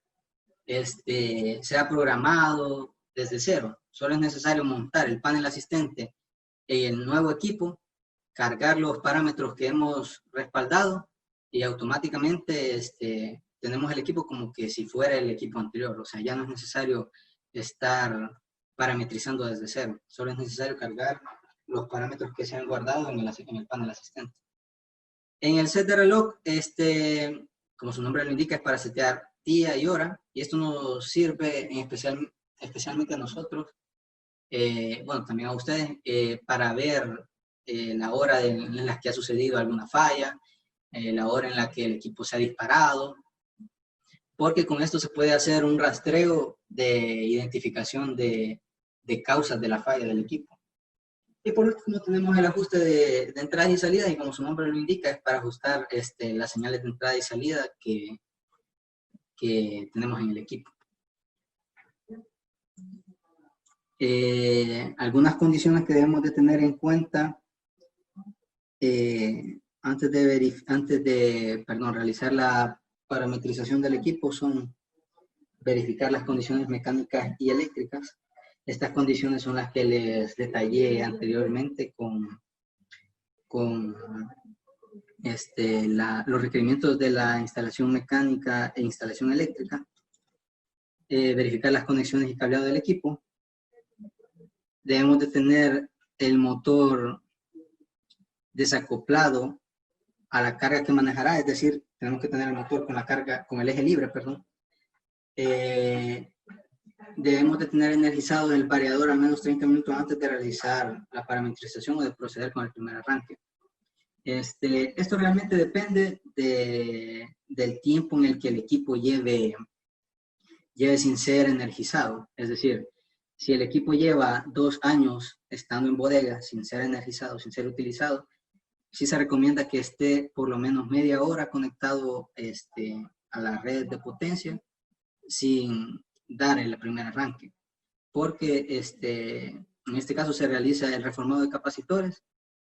sea programado desde cero. Solo es necesario montar el panel asistente en el nuevo equipo, cargar los parámetros que hemos respaldado y automáticamente tenemos el equipo como que si fuera el equipo anterior. O sea, ya no es necesario estar parametrizando desde cero. Solo es necesario cargar los parámetros que se han guardado en el panel asistente. En el set de reloj, como su nombre lo indica, es para setear día y hora, y esto nos sirve especialmente a nosotros, bueno, también a ustedes, para ver la hora en la que ha sucedido alguna falla, la hora en la que el equipo se ha disparado, porque con esto se puede hacer un rastreo de identificación de causas de la falla del equipo. Y por último tenemos el ajuste de entrada y salida, y como su nombre lo indica, es para ajustar las señales de entrada y salida que tenemos en el equipo. Algunas condiciones que debemos de tener en cuenta antes de realizar la parametrización del equipo son verificar las condiciones mecánicas y eléctricas. Estas condiciones son las que les detallé anteriormente con los requerimientos de la instalación mecánica e instalación eléctrica. Verificar las conexiones y cableado del equipo. Debemos de tener el motor desacoplado a la carga que manejará, es decir, tenemos que tener el motor con la carga, con el eje libre, perdón. Debemos de tener energizado el variador al menos 30 minutos antes de realizar la parametrización o de proceder con el primer arranque. Esto realmente depende del tiempo en el que el equipo lleve sin ser energizado. Es decir, si el equipo lleva 2 años estando en bodega sin ser energizado, sin ser utilizado, sí se recomienda que esté por lo menos media hora conectado a la red de potencia sin dar el primer arranque, porque en este caso se realiza el reformado de capacitores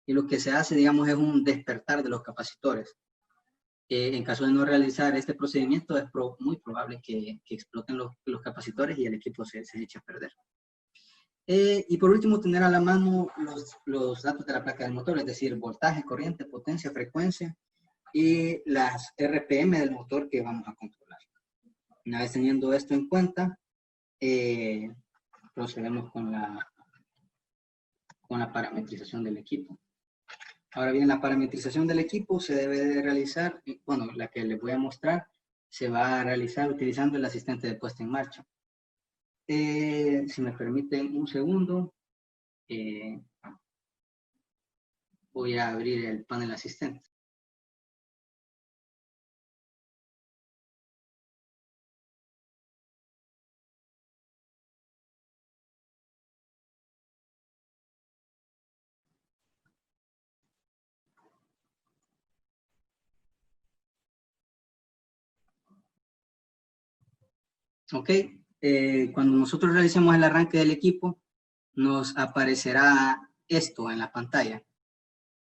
y lo que se hace, digamos, es un despertar de los capacitores. En caso de no realizar este procedimiento, es muy probable que exploten los capacitores y el equipo se eche a perder. Y por último, tener a la mano los datos de la placa del motor, es decir, voltaje, corriente, potencia, frecuencia y las RPM del motor que vamos a controlar. Una vez teniendo esto en cuenta, procedemos con la parametrización del equipo. Ahora bien, la parametrización del equipo se debe de realizar, bueno, la que les voy a mostrar, se va a realizar utilizando el asistente de puesta en marcha. Si me permiten un segundo, voy a abrir el panel asistente. Ok, cuando nosotros realicemos el arranque del equipo, nos aparecerá esto en la pantalla.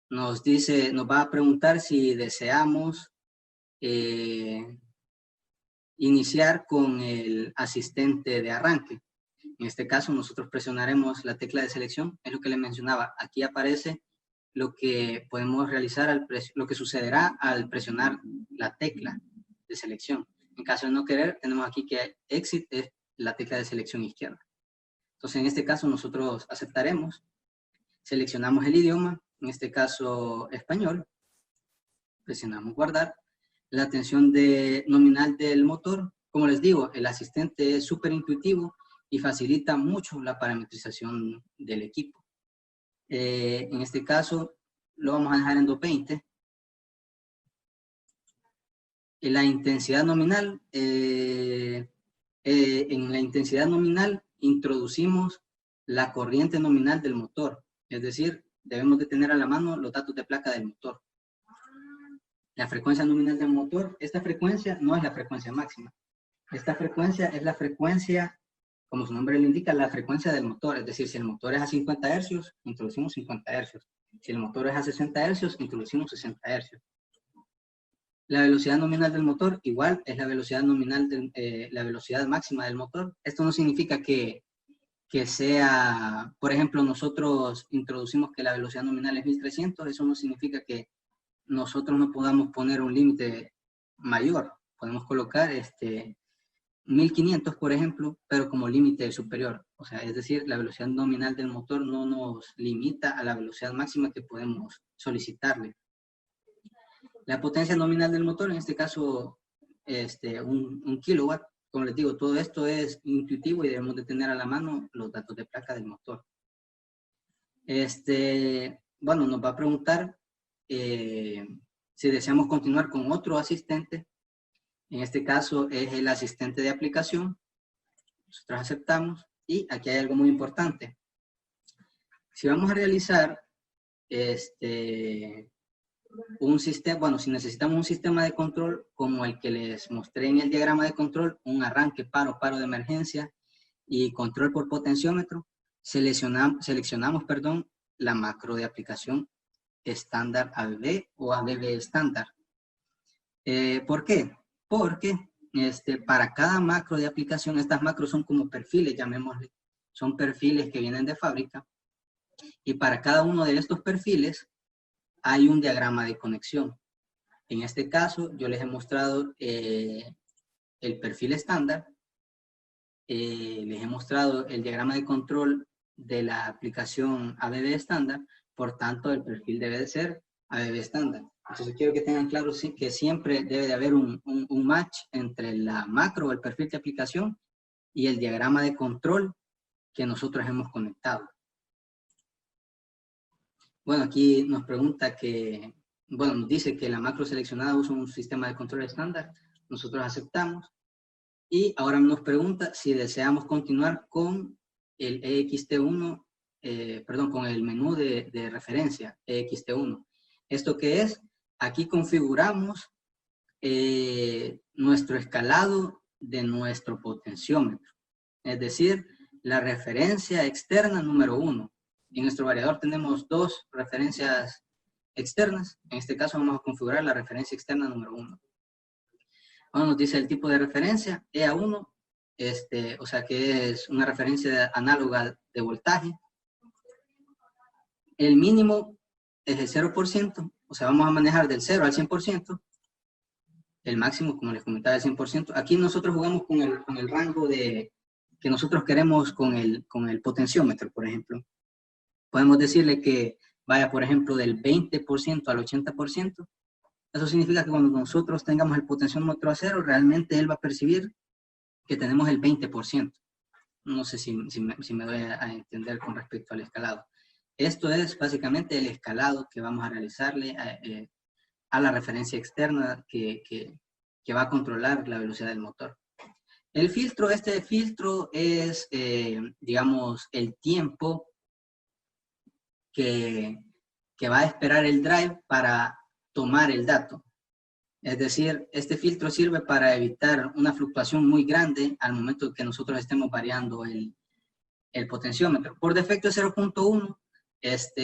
Nos va a preguntar si deseamos iniciar con el asistente de arranque. En este caso, nosotros presionaremos la tecla de selección, es lo que les mencionaba. Aquí aparece lo que podemos realizar, lo que sucederá al presionar la tecla de selección. En caso de no querer, tenemos aquí que Exit es la tecla de selección izquierda. Entonces, en este caso, nosotros aceptaremos, seleccionamos el idioma, en este caso español, presionamos guardar, la tensión nominal del motor. Como les digo, el asistente es súper intuitivo y facilita mucho la parametrización del equipo. En este caso, lo vamos a dejar en 220. La intensidad nominal, en la intensidad nominal introducimos la corriente nominal del motor, es decir, debemos de tener a la mano los datos de placa del motor. La frecuencia nominal del motor, esta frecuencia no es la frecuencia máxima. Esta frecuencia es la frecuencia, como su nombre lo indica, la frecuencia del motor, es decir, si el motor es a 50 Hz, introducimos 50 Hz. Si el motor es a 60 Hz, introducimos 60 Hz. La velocidad nominal del motor igual es la velocidad nominal, la velocidad máxima del motor. Esto no significa que sea, por ejemplo, nosotros introducimos que la velocidad nominal es 1300, eso no significa que nosotros no podamos poner un límite mayor. Podemos colocar 1500, por ejemplo, pero como límite superior. O sea, es decir, la velocidad nominal del motor no nos limita a la velocidad máxima que podemos solicitarle. La potencia nominal del motor, en este caso, un kilowatt. Como les digo, todo esto es intuitivo y debemos de tener a la mano los datos de placa del motor. Bueno, nos va a preguntar si deseamos continuar con otro asistente. En este caso es el asistente de aplicación. Nosotros aceptamos. Y aquí hay algo muy importante. Si vamos a realizar un sistema, bueno, si necesitamos un sistema de control como el que les mostré en el diagrama de control, un arranque, paro de emergencia y control por potenciómetro, seleccionamos, la macro de aplicación estándar ABB o ABB estándar. ¿Por qué? Porque para cada macro de aplicación, estas macros son como perfiles, llamémosle, son perfiles que vienen de fábrica, y para cada uno de estos perfiles hay un diagrama de conexión. En este caso, yo les he mostrado el perfil estándar, les he mostrado el diagrama de control de la aplicación ABB estándar, por tanto, el perfil debe de ser ABB estándar. Entonces, quiero que tengan claro sí, que siempre debe de haber un match entre la macro o el perfil de aplicación y el diagrama de control que nosotros hemos conectado. Bueno, aquí nos pregunta que, bueno, nos dice que la macro seleccionada usa un sistema de control estándar. Nosotros aceptamos. Y ahora nos pregunta si deseamos continuar con el EXT1, con el menú de referencia EXT1. ¿Esto qué es? Aquí configuramos nuestro escalado de nuestro potenciómetro. Es decir, la referencia externa número 1. En nuestro variador tenemos 2 referencias externas. En este caso vamos a configurar la referencia externa número 1. Ahora nos dice el tipo de referencia, EA1, o sea que es una referencia análoga de voltaje. El mínimo es el 0%, o sea vamos a manejar del 0 al 100%. El máximo, como les comentaba, el 100%. Aquí nosotros jugamos con el rango que nosotros queremos con el potenciómetro, por ejemplo. Podemos decirle que vaya, por ejemplo, del 20% al 80%. Eso significa que cuando nosotros tengamos el potenciómetro a 0, realmente él va a percibir que tenemos el 20%. No sé si me doy a entender con respecto al escalado. Esto es básicamente el escalado que vamos a realizarle a la referencia externa que va a controlar la velocidad del motor. El filtro, este filtro es, digamos, el tiempo que va a esperar el drive para tomar el dato. Es decir, este filtro sirve para evitar una fluctuación muy grande al momento que nosotros estemos variando el potenciómetro. Por defecto es 0.1.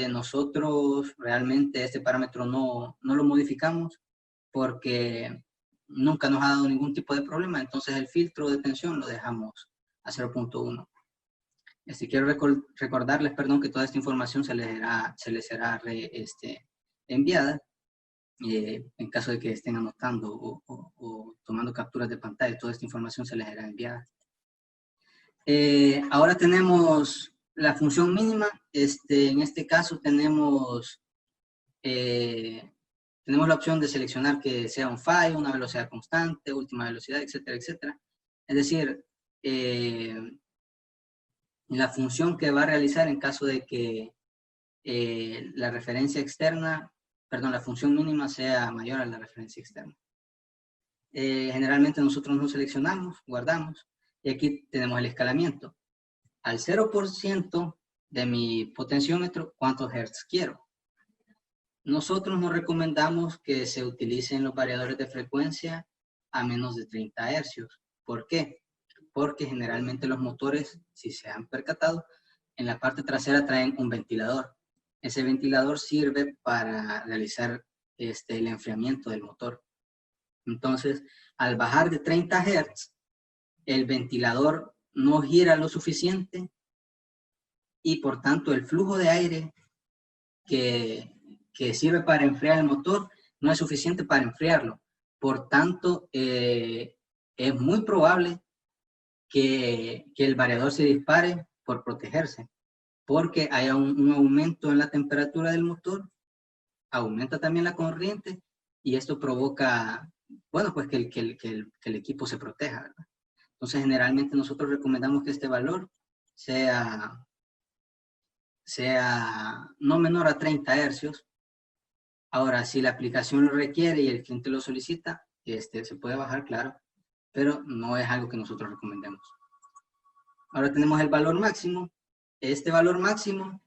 Nosotros realmente este parámetro no lo modificamos porque nunca nos ha dado ningún tipo de problema. Entonces el filtro de tensión lo dejamos a 0.1. Quiero recordarles, que toda esta información se les será enviada. En caso de que estén anotando o tomando capturas de pantalla, toda esta información se les será enviada. Ahora tenemos la función mínima. En este caso tenemos la opción de seleccionar que sea un PHY, una velocidad constante, última velocidad, etcétera, etcétera. Es decir, la función que va a realizar en caso de que la referencia externa, la función mínima sea mayor a la referencia externa. Generalmente nosotros no seleccionamos, guardamos, y aquí tenemos el escalamiento. Al 0% de mi potenciómetro, ¿cuántos hertz quiero? Nosotros no recomendamos que se utilicen los variadores de frecuencia a menos de 30 hercios. ¿Por qué? Porque generalmente los motores, si se han percatado, en la parte trasera traen un ventilador. Ese ventilador sirve para realizar el enfriamiento del motor. Entonces, al bajar de 30 Hz, el ventilador no gira lo suficiente y por tanto el flujo de aire que sirve para enfriar el motor no es suficiente para enfriarlo. Por tanto, es muy probable que el variador se dispare por protegerse, porque hay un aumento en la temperatura del motor, aumenta también la corriente, y esto provoca, bueno, pues que el equipo se proteja, ¿verdad? Entonces, generalmente nosotros recomendamos que este valor sea no menor a 30 hercios. Ahora, si la aplicación lo requiere y el cliente lo solicita, se puede bajar, claro, pero no es algo que nosotros recomendemos. Ahora tenemos el valor máximo. Este valor máximo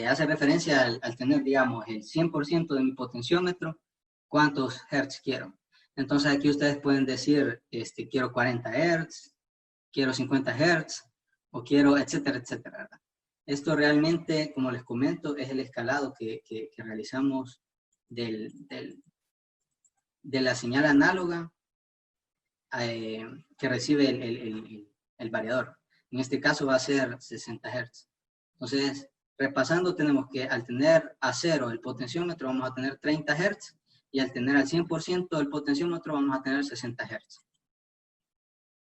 hace referencia al tener, digamos, el 100% de mi potenciómetro, cuántos hertz quiero. Entonces aquí ustedes pueden decir, quiero 40 hertz, quiero 50 hertz, o quiero, etcétera, etcétera, ¿verdad? Esto realmente, como les comento, es el escalado que realizamos de la señal análoga que recibe el variador. En este caso va a ser 60 Hz. Entonces, repasando, tenemos que al tener a cero el potenciómetro vamos a tener 30 Hz y al tener al 100% el potenciómetro vamos a tener 60 Hz.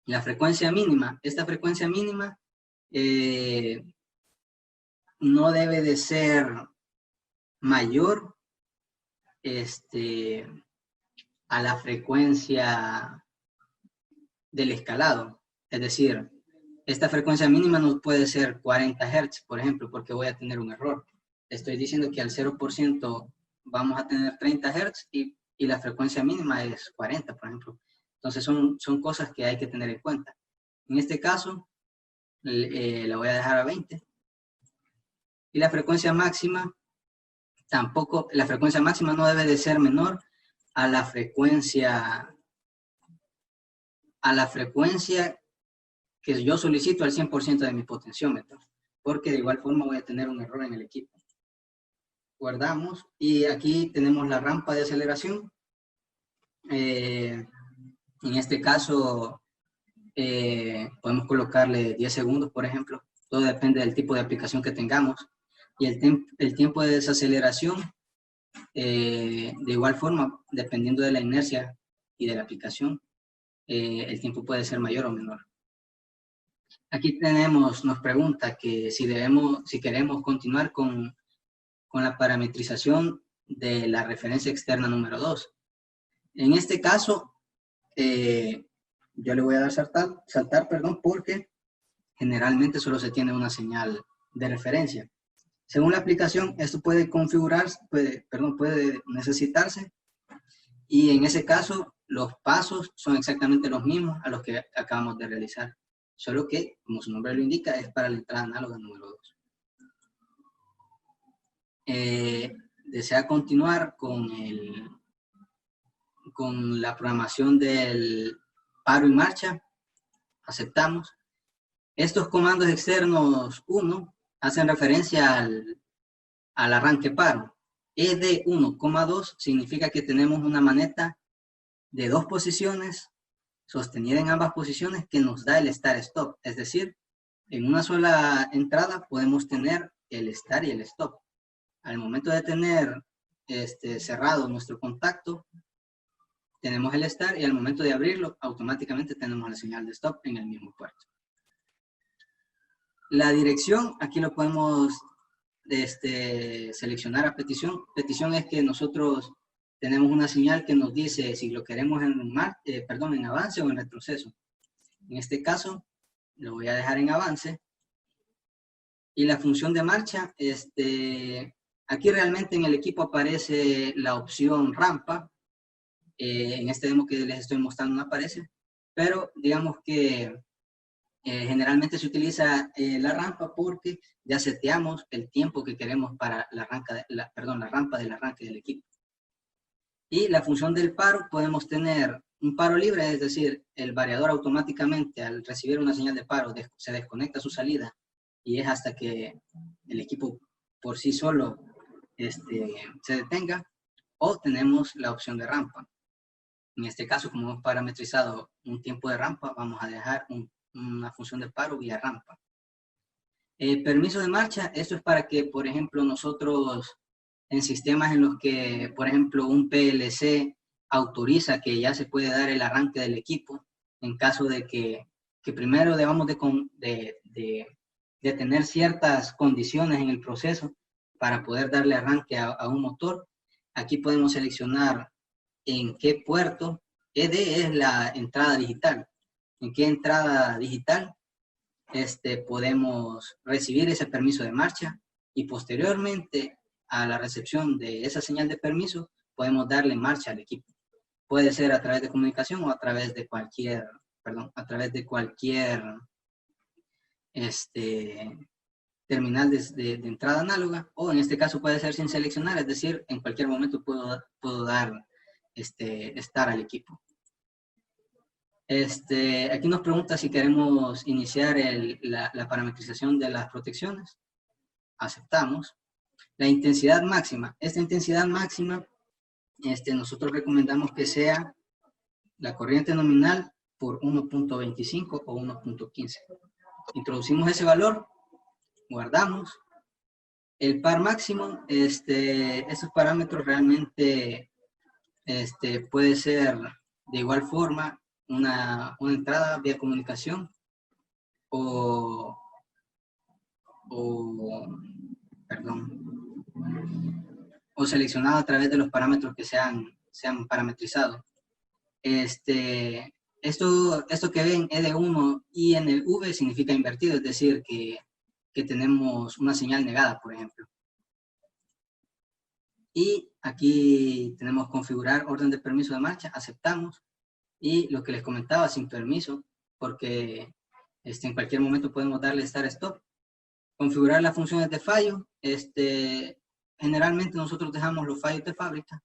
La frecuencia mínima, esta frecuencia mínima no debe de ser mayor a la frecuencia del escalado. Es decir, esta frecuencia mínima no puede ser 40 Hz, por ejemplo, porque voy a tener un error. Estoy diciendo que al 0% vamos a tener 30 Hz y la frecuencia mínima es 40, por ejemplo. Entonces son cosas que hay que tener en cuenta. En este caso, la voy a dejar a 20. Y la frecuencia máxima, tampoco, la frecuencia máxima no debe de ser menor a la frecuencia que yo solicito al 100% de mi potenciómetro, porque de igual forma voy a tener un error en el equipo. Guardamos y aquí tenemos la rampa de aceleración. En este caso podemos colocarle 10 segundos, por ejemplo. Todo depende del tipo de aplicación que tengamos. Y el tiempo de desaceleración, de igual forma, dependiendo de la inercia y de la aplicación, el tiempo puede ser mayor o menor. Aquí nos pregunta que si queremos continuar con la parametrización de la referencia externa número 2. En este caso, yo le voy a dar saltar, porque generalmente solo se tiene una señal de referencia. Según la aplicación, esto puede configurarse, puede necesitarse, y en ese caso los pasos son exactamente los mismos a los que acabamos de realizar, solo que, como su nombre lo indica, es para la entrada análoga número 2. Desea continuar con la programación del paro y marcha, aceptamos. Estos comandos externos 1 hacen referencia al arranque paro. ED 1,2 significa que tenemos una maneta de 2 posiciones sostenida en ambas posiciones que nos da el start-stop. Es decir, en una sola entrada podemos tener el start y el stop. Al momento de tener cerrado nuestro contacto, tenemos el start y al momento de abrirlo, automáticamente tenemos la señal de stop en el mismo puerto. La dirección, aquí lo podemos seleccionar a petición. Petición es que nosotros tenemos una señal que nos dice si lo queremos en avance o en retroceso. En este caso, lo voy a dejar en avance. Y la función de marcha, aquí realmente en el equipo aparece la opción rampa. En este demo que les estoy mostrando no aparece, pero digamos que generalmente se utiliza la rampa porque ya seteamos el tiempo que queremos para la rampa del arranque del equipo. Y la función del paro, podemos tener un paro libre, es decir, el variador automáticamente al recibir una señal de paro se desconecta su salida y es hasta que el equipo por sí solo se detenga, o tenemos la opción de rampa. En este caso, como hemos parametrizado un tiempo de rampa, vamos a dejar una función de paro vía rampa. Permiso de marcha, esto es para que, por ejemplo, nosotros en sistemas en los que, por ejemplo, un PLC autoriza que ya se puede dar el arranque del equipo en caso de que primero debamos de tener ciertas condiciones en el proceso para poder darle arranque a un motor. Aquí podemos seleccionar en qué puerto. ED es la entrada digital. En qué entrada digital podemos recibir ese permiso de marcha y posteriormente a la recepción de esa señal de permiso podemos darle marcha al equipo. Puede ser a través de comunicación o a través de cualquier, terminal de entrada análoga, o en este caso puede ser sin seleccionar, es decir, en cualquier momento puedo dar estar al equipo. Aquí nos pregunta si queremos iniciar la parametrización de las protecciones. Aceptamos. La intensidad máxima. Esta intensidad máxima, nosotros recomendamos que sea la corriente nominal por 1.25 o 1.15. Introducimos ese valor, guardamos. El par máximo, esos parámetros realmente puede ser de igual forma una entrada vía comunicación o seleccionado a través de los parámetros que se han parametrizado. Esto que ven ED1 INV significa invertido, es decir, que tenemos una señal negada, por ejemplo. Y aquí tenemos configurar orden de permiso de marcha, aceptamos. Y lo que les comentaba, sin permiso, porque en cualquier momento podemos darle start stop. Configurar las funciones de fallo. Generalmente nosotros dejamos los fallos de fábrica.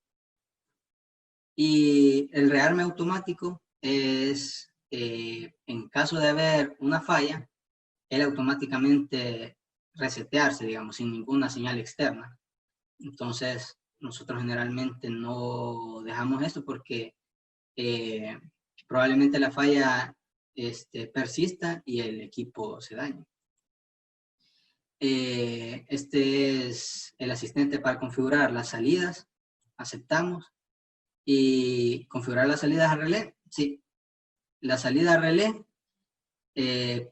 Y el rearme automático es, en caso de haber una falla, él automáticamente resetearse, digamos, sin ninguna señal externa. Entonces, nosotros generalmente no dejamos esto porque probablemente la falla persista y el equipo se dañe. Este es el asistente para configurar las salidas. Aceptamos. Y configurar las salidas a relé. Sí. La salida a relé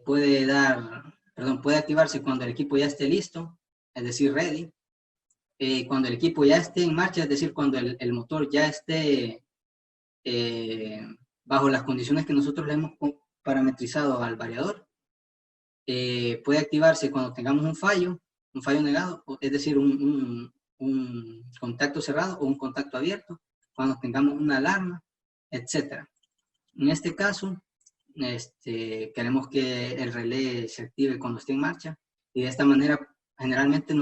puede activarse cuando el equipo ya esté listo, es decir, ready. Cuando el equipo ya esté en marcha, es decir, cuando el motor ya esté bajo las condiciones que nosotros le hemos parametrizado al variador. Puede activarse cuando tengamos un fallo negado, es decir, un contacto cerrado o un contacto abierto, cuando tengamos una alarma, etc. En este caso, queremos que el relé se active cuando esté en marcha, y de esta manera generalmente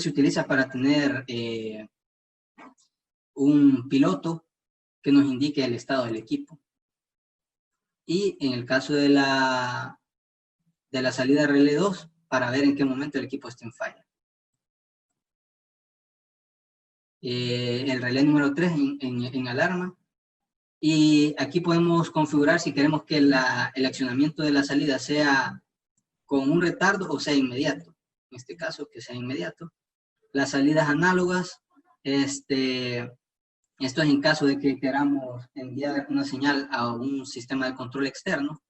se utiliza para tener un piloto que nos indique el estado del equipo. Y en el caso de la salida relé 2, para ver en qué momento el equipo está en falla. El relé número 3 en alarma. Y aquí podemos configurar si queremos que el accionamiento de la salida sea con un retardo o sea inmediato. En este caso, que sea inmediato. Las salidas análogas, esto es en caso de que queramos enviar una señal a un sistema de control externo.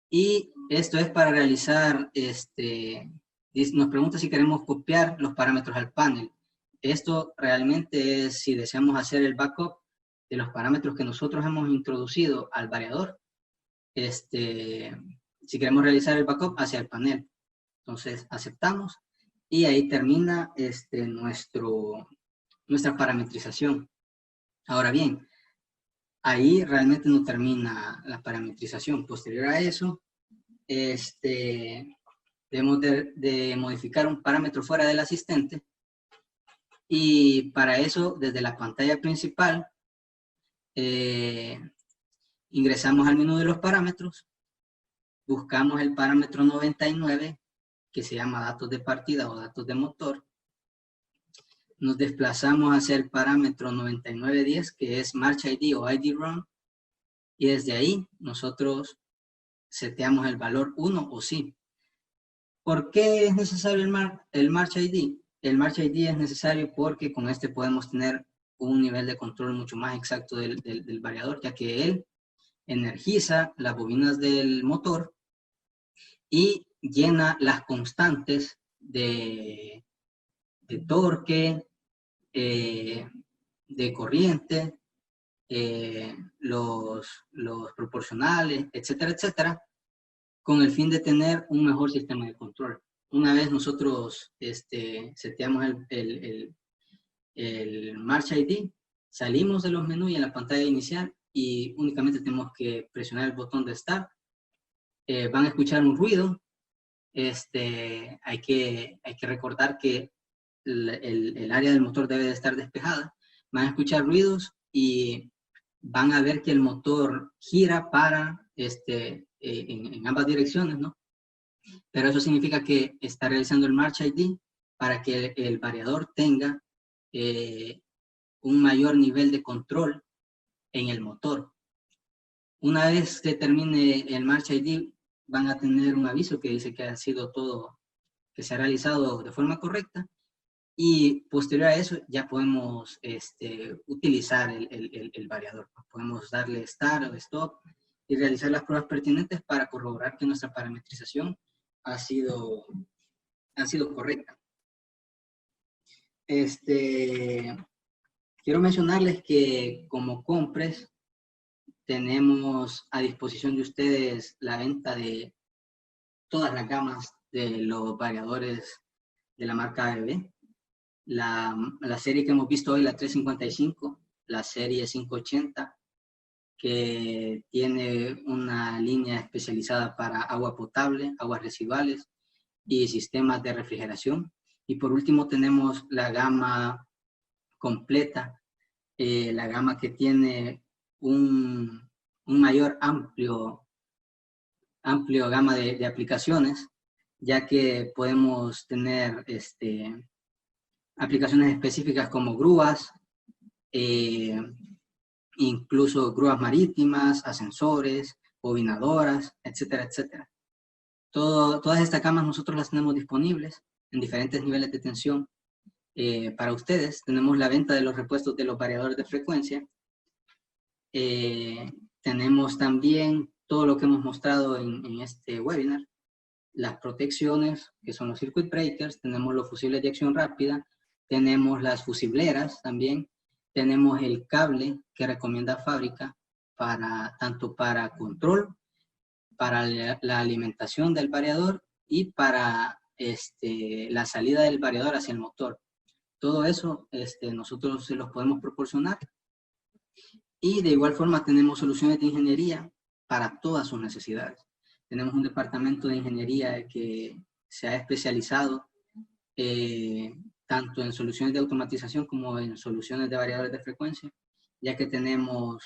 Y esto es para realizar, nos pregunta si queremos copiar los parámetros al panel. Esto realmente es si deseamos hacer el backup de los parámetros que nosotros hemos introducido al variador. Si queremos realizar el backup hacia el panel. Entonces aceptamos y ahí termina nuestra parametrización. Ahora bien, ahí realmente no termina la parametrización. Posterior a eso, debemos de modificar un parámetro fuera del asistente, y para eso, desde la pantalla principal, ingresamos al menú de los parámetros, buscamos el parámetro 99, que se llama datos de partida o datos de motor. Nos desplazamos hacia el parámetro 9910, que es March ID o ID Run, y desde ahí nosotros seteamos el valor 1 o sí. ¿Por qué es necesario el March ID? El March ID es necesario porque con este podemos tener un nivel de control mucho más exacto del variador, ya que él energiza las bobinas del motor y llena las constantes de torque, de corriente, los proporcionales, etcétera, etcétera, con el fin de tener un mejor sistema de control. Una vez nosotros seteamos el March ID, salimos de los menús y en la pantalla inicial y únicamente tenemos que presionar el botón de Start. Van a escuchar un ruido. Hay que recordar que el área del motor debe de estar despejada. Van a escuchar ruidos y van a ver que el motor gira para en ambas direcciones, ¿no? Pero eso significa que está realizando el March ID para que el variador tenga un mayor nivel de control en el motor. Una vez que termine el March ID, van a tener un aviso que dice que ha sido todo, que se ha realizado de forma correcta, y posterior a eso ya podemos utilizar el variador. Podemos darle Start o Stop y realizar las pruebas pertinentes para corroborar que nuestra parametrización ha sido correcta. Quiero mencionarles que como Compres tenemos a disposición de ustedes la venta de todas las gamas de los variadores de la marca ABB. La serie que hemos visto hoy, la 355, la serie 580, que tiene una línea especializada para agua potable, aguas residuales y sistemas de refrigeración. Y por último tenemos la gama completa, la gama que tiene un mayor amplio gama de aplicaciones, ya que podemos tener aplicaciones específicas como grúas, incluso grúas marítimas, ascensores, bobinadoras, etcétera, etcétera. Todas estas gamas nosotros las tenemos disponibles en diferentes niveles de tensión. Para ustedes tenemos la venta de los repuestos de los variadores de frecuencia. Tenemos también todo lo que hemos mostrado en este webinar, las protecciones, que son los circuit breakers, tenemos los fusibles de acción rápida, tenemos las fusibleras también, tenemos el cable que recomienda fábrica tanto para control, para la alimentación del variador y para la salida del variador hacia el motor. Todo eso nosotros se los podemos proporcionar. Y de igual forma tenemos soluciones de ingeniería para todas sus necesidades. Tenemos un departamento de ingeniería que se ha especializado tanto en soluciones de automatización como en soluciones de variadores de frecuencia, ya que tenemos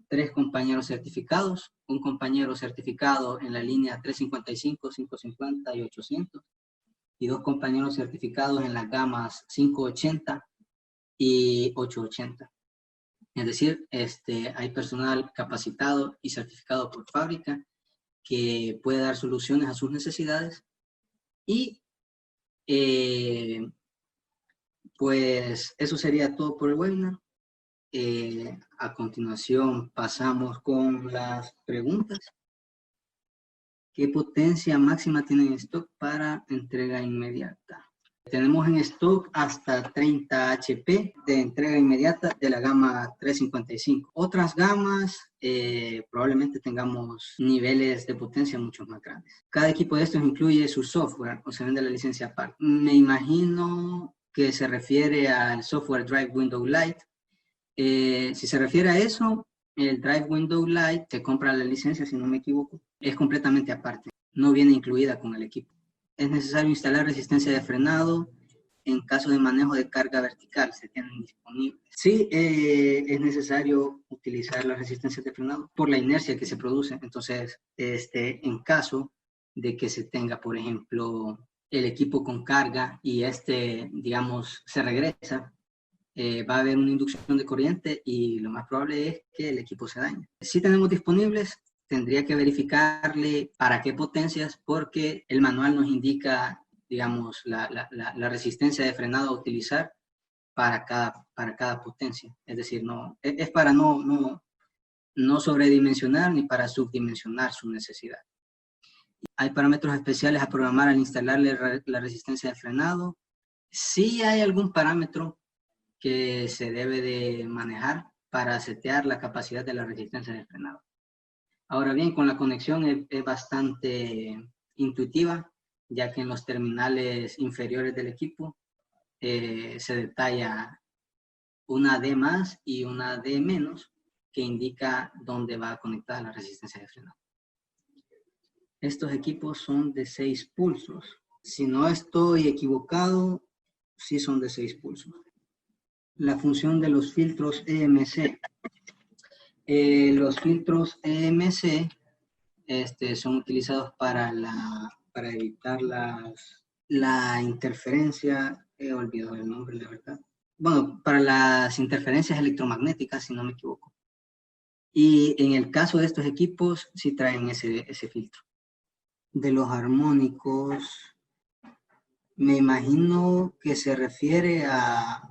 3 compañeros certificados, un compañero certificado en la línea 355, 550 y 800, y 2 compañeros certificados en las gamas 580 y 880. Es decir, hay personal capacitado y certificado por fábrica que puede dar soluciones a sus necesidades. Y pues eso sería todo por el webinar. A continuación pasamos con las preguntas. ¿Qué potencia máxima tienen en stock para entrega inmediata? Tenemos en stock hasta 30 HP de entrega inmediata de la gama 355. Otras gamas probablemente tengamos niveles de potencia mucho más grandes. Cada equipo de estos incluye su software o se vende la licencia aparte. Me imagino que se refiere al software Drive Window Lite. Si se refiere a eso, el Drive Window Lite se compra la licencia, si no me equivoco. Es completamente aparte, no viene incluida con el equipo. Es necesario instalar resistencia de frenado en caso de manejo de carga vertical, se tienen disponibles. Sí, es necesario utilizar las resistencias de frenado por la inercia que se produce. Entonces, en caso de que se tenga, por ejemplo, el equipo con carga y digamos, se regresa, va a haber una inducción de corriente y lo más probable es que el equipo se dañe. Si tenemos disponibles, tendría que verificarle para qué potencias, porque el manual nos indica, digamos, la resistencia de frenado a utilizar para cada potencia. Es decir, es para no sobredimensionar ni para subdimensionar su necesidad. Hay parámetros especiales a programar al instalarle la resistencia de frenado. Sí hay algún parámetro que se debe de manejar para setear la capacidad de la resistencia de frenado. Ahora bien, con la conexión es bastante intuitiva, ya que en los terminales inferiores del equipo se detalla una D más y una D menos que indica dónde va conectada la resistencia de frenado. Estos equipos son de 6 pulsos. Si no estoy equivocado, sí son de 6 pulsos. La función de los filtros EMC. Los filtros EMC son utilizados para evitar la interferencia, he olvidado el nombre, la verdad. Bueno, para las interferencias electromagnéticas, si no me equivoco. Y en el caso de estos equipos, sí traen ese filtro. De los armónicos, me imagino que se refiere a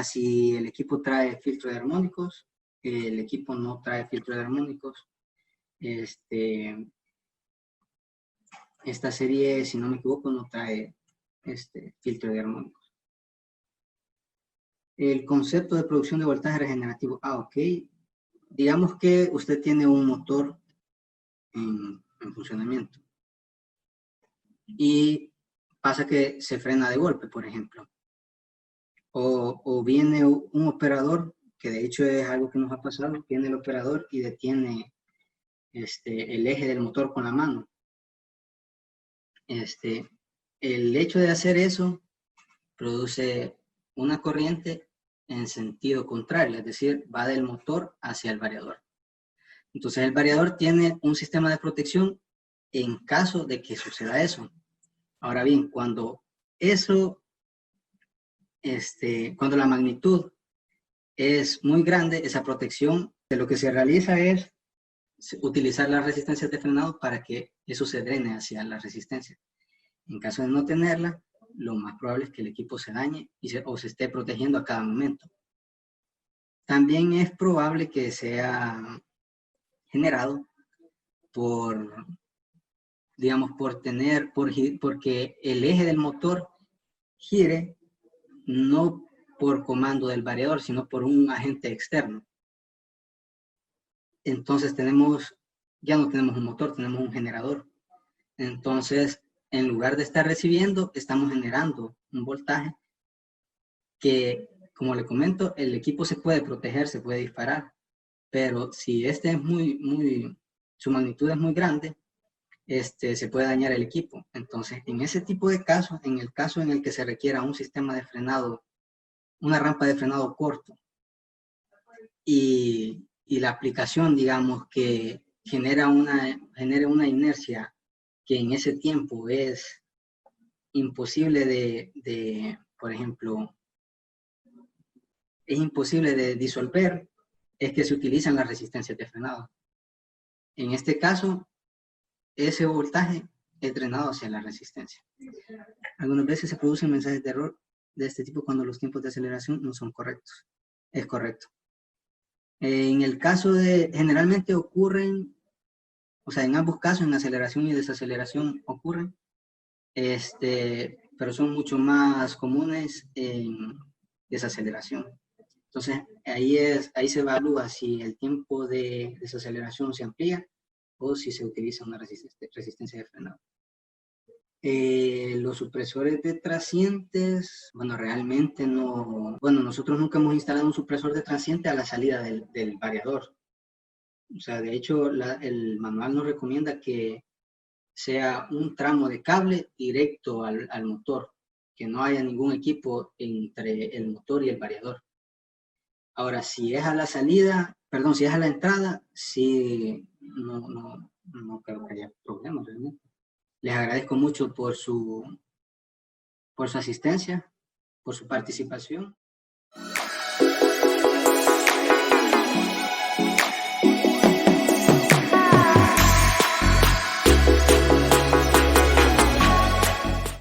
si el equipo trae filtro de armónicos, el equipo no trae filtro de armónicos. Esta serie, si no me equivoco, no trae filtro de armónicos. El concepto de producción de voltaje regenerativo. Ok. Digamos que usted tiene un motor en funcionamiento y pasa que se frena de golpe, por ejemplo. O viene un operador, que de hecho es algo que nos ha pasado, viene el operador y detiene el eje del motor con la mano. El hecho de hacer eso produce una corriente en sentido contrario, es decir, va del motor hacia el variador. Entonces el variador tiene un sistema de protección en caso de que suceda eso. Ahora bien, cuando la magnitud es muy grande, esa protección, de lo que se realiza es utilizar las resistencias de frenado para que eso se drene hacia la resistencia. En caso de no tenerla, lo más probable es que el equipo se dañe o se esté protegiendo a cada momento. También es probable que sea generado porque el eje del motor gire no por comando del variador, sino por un agente externo. Entonces ya no tenemos un motor, tenemos un generador. Entonces, en lugar de estar recibiendo, estamos generando un voltaje que, como le comento, el equipo se puede proteger, se puede disparar, pero si es su magnitud es muy grande, se puede dañar el equipo. Entonces, en ese tipo de casos, en el caso en el que se requiera un sistema de frenado, una rampa de frenado corto, y la aplicación, digamos, que genere una inercia que en ese tiempo es imposible por ejemplo, es imposible de disolver, es que se utilizan las resistencias de frenado. En este caso, ese voltaje es drenado hacia la resistencia. Algunas veces se producen mensajes de error de este tipo cuando los tiempos de aceleración no son correctos. Es correcto. En el caso generalmente ocurren, o sea, en ambos casos, en aceleración y desaceleración ocurren, pero son mucho más comunes en desaceleración. Entonces, ahí se evalúa si el tiempo de desaceleración se amplía o si se utiliza una resistencia de frenado. Los supresores de trascientes, bueno, realmente no, bueno, nosotros nunca hemos instalado un supresor de trasciente a la salida del variador. O sea, de hecho, el manual nos recomienda que sea un tramo de cable directo al motor, que no haya ningún equipo entre el motor y el variador. Ahora, si es a la salida, perdón, si es a la entrada, sí, no creo que haya problemas realmente. Les agradezco mucho por su asistencia, por su participación.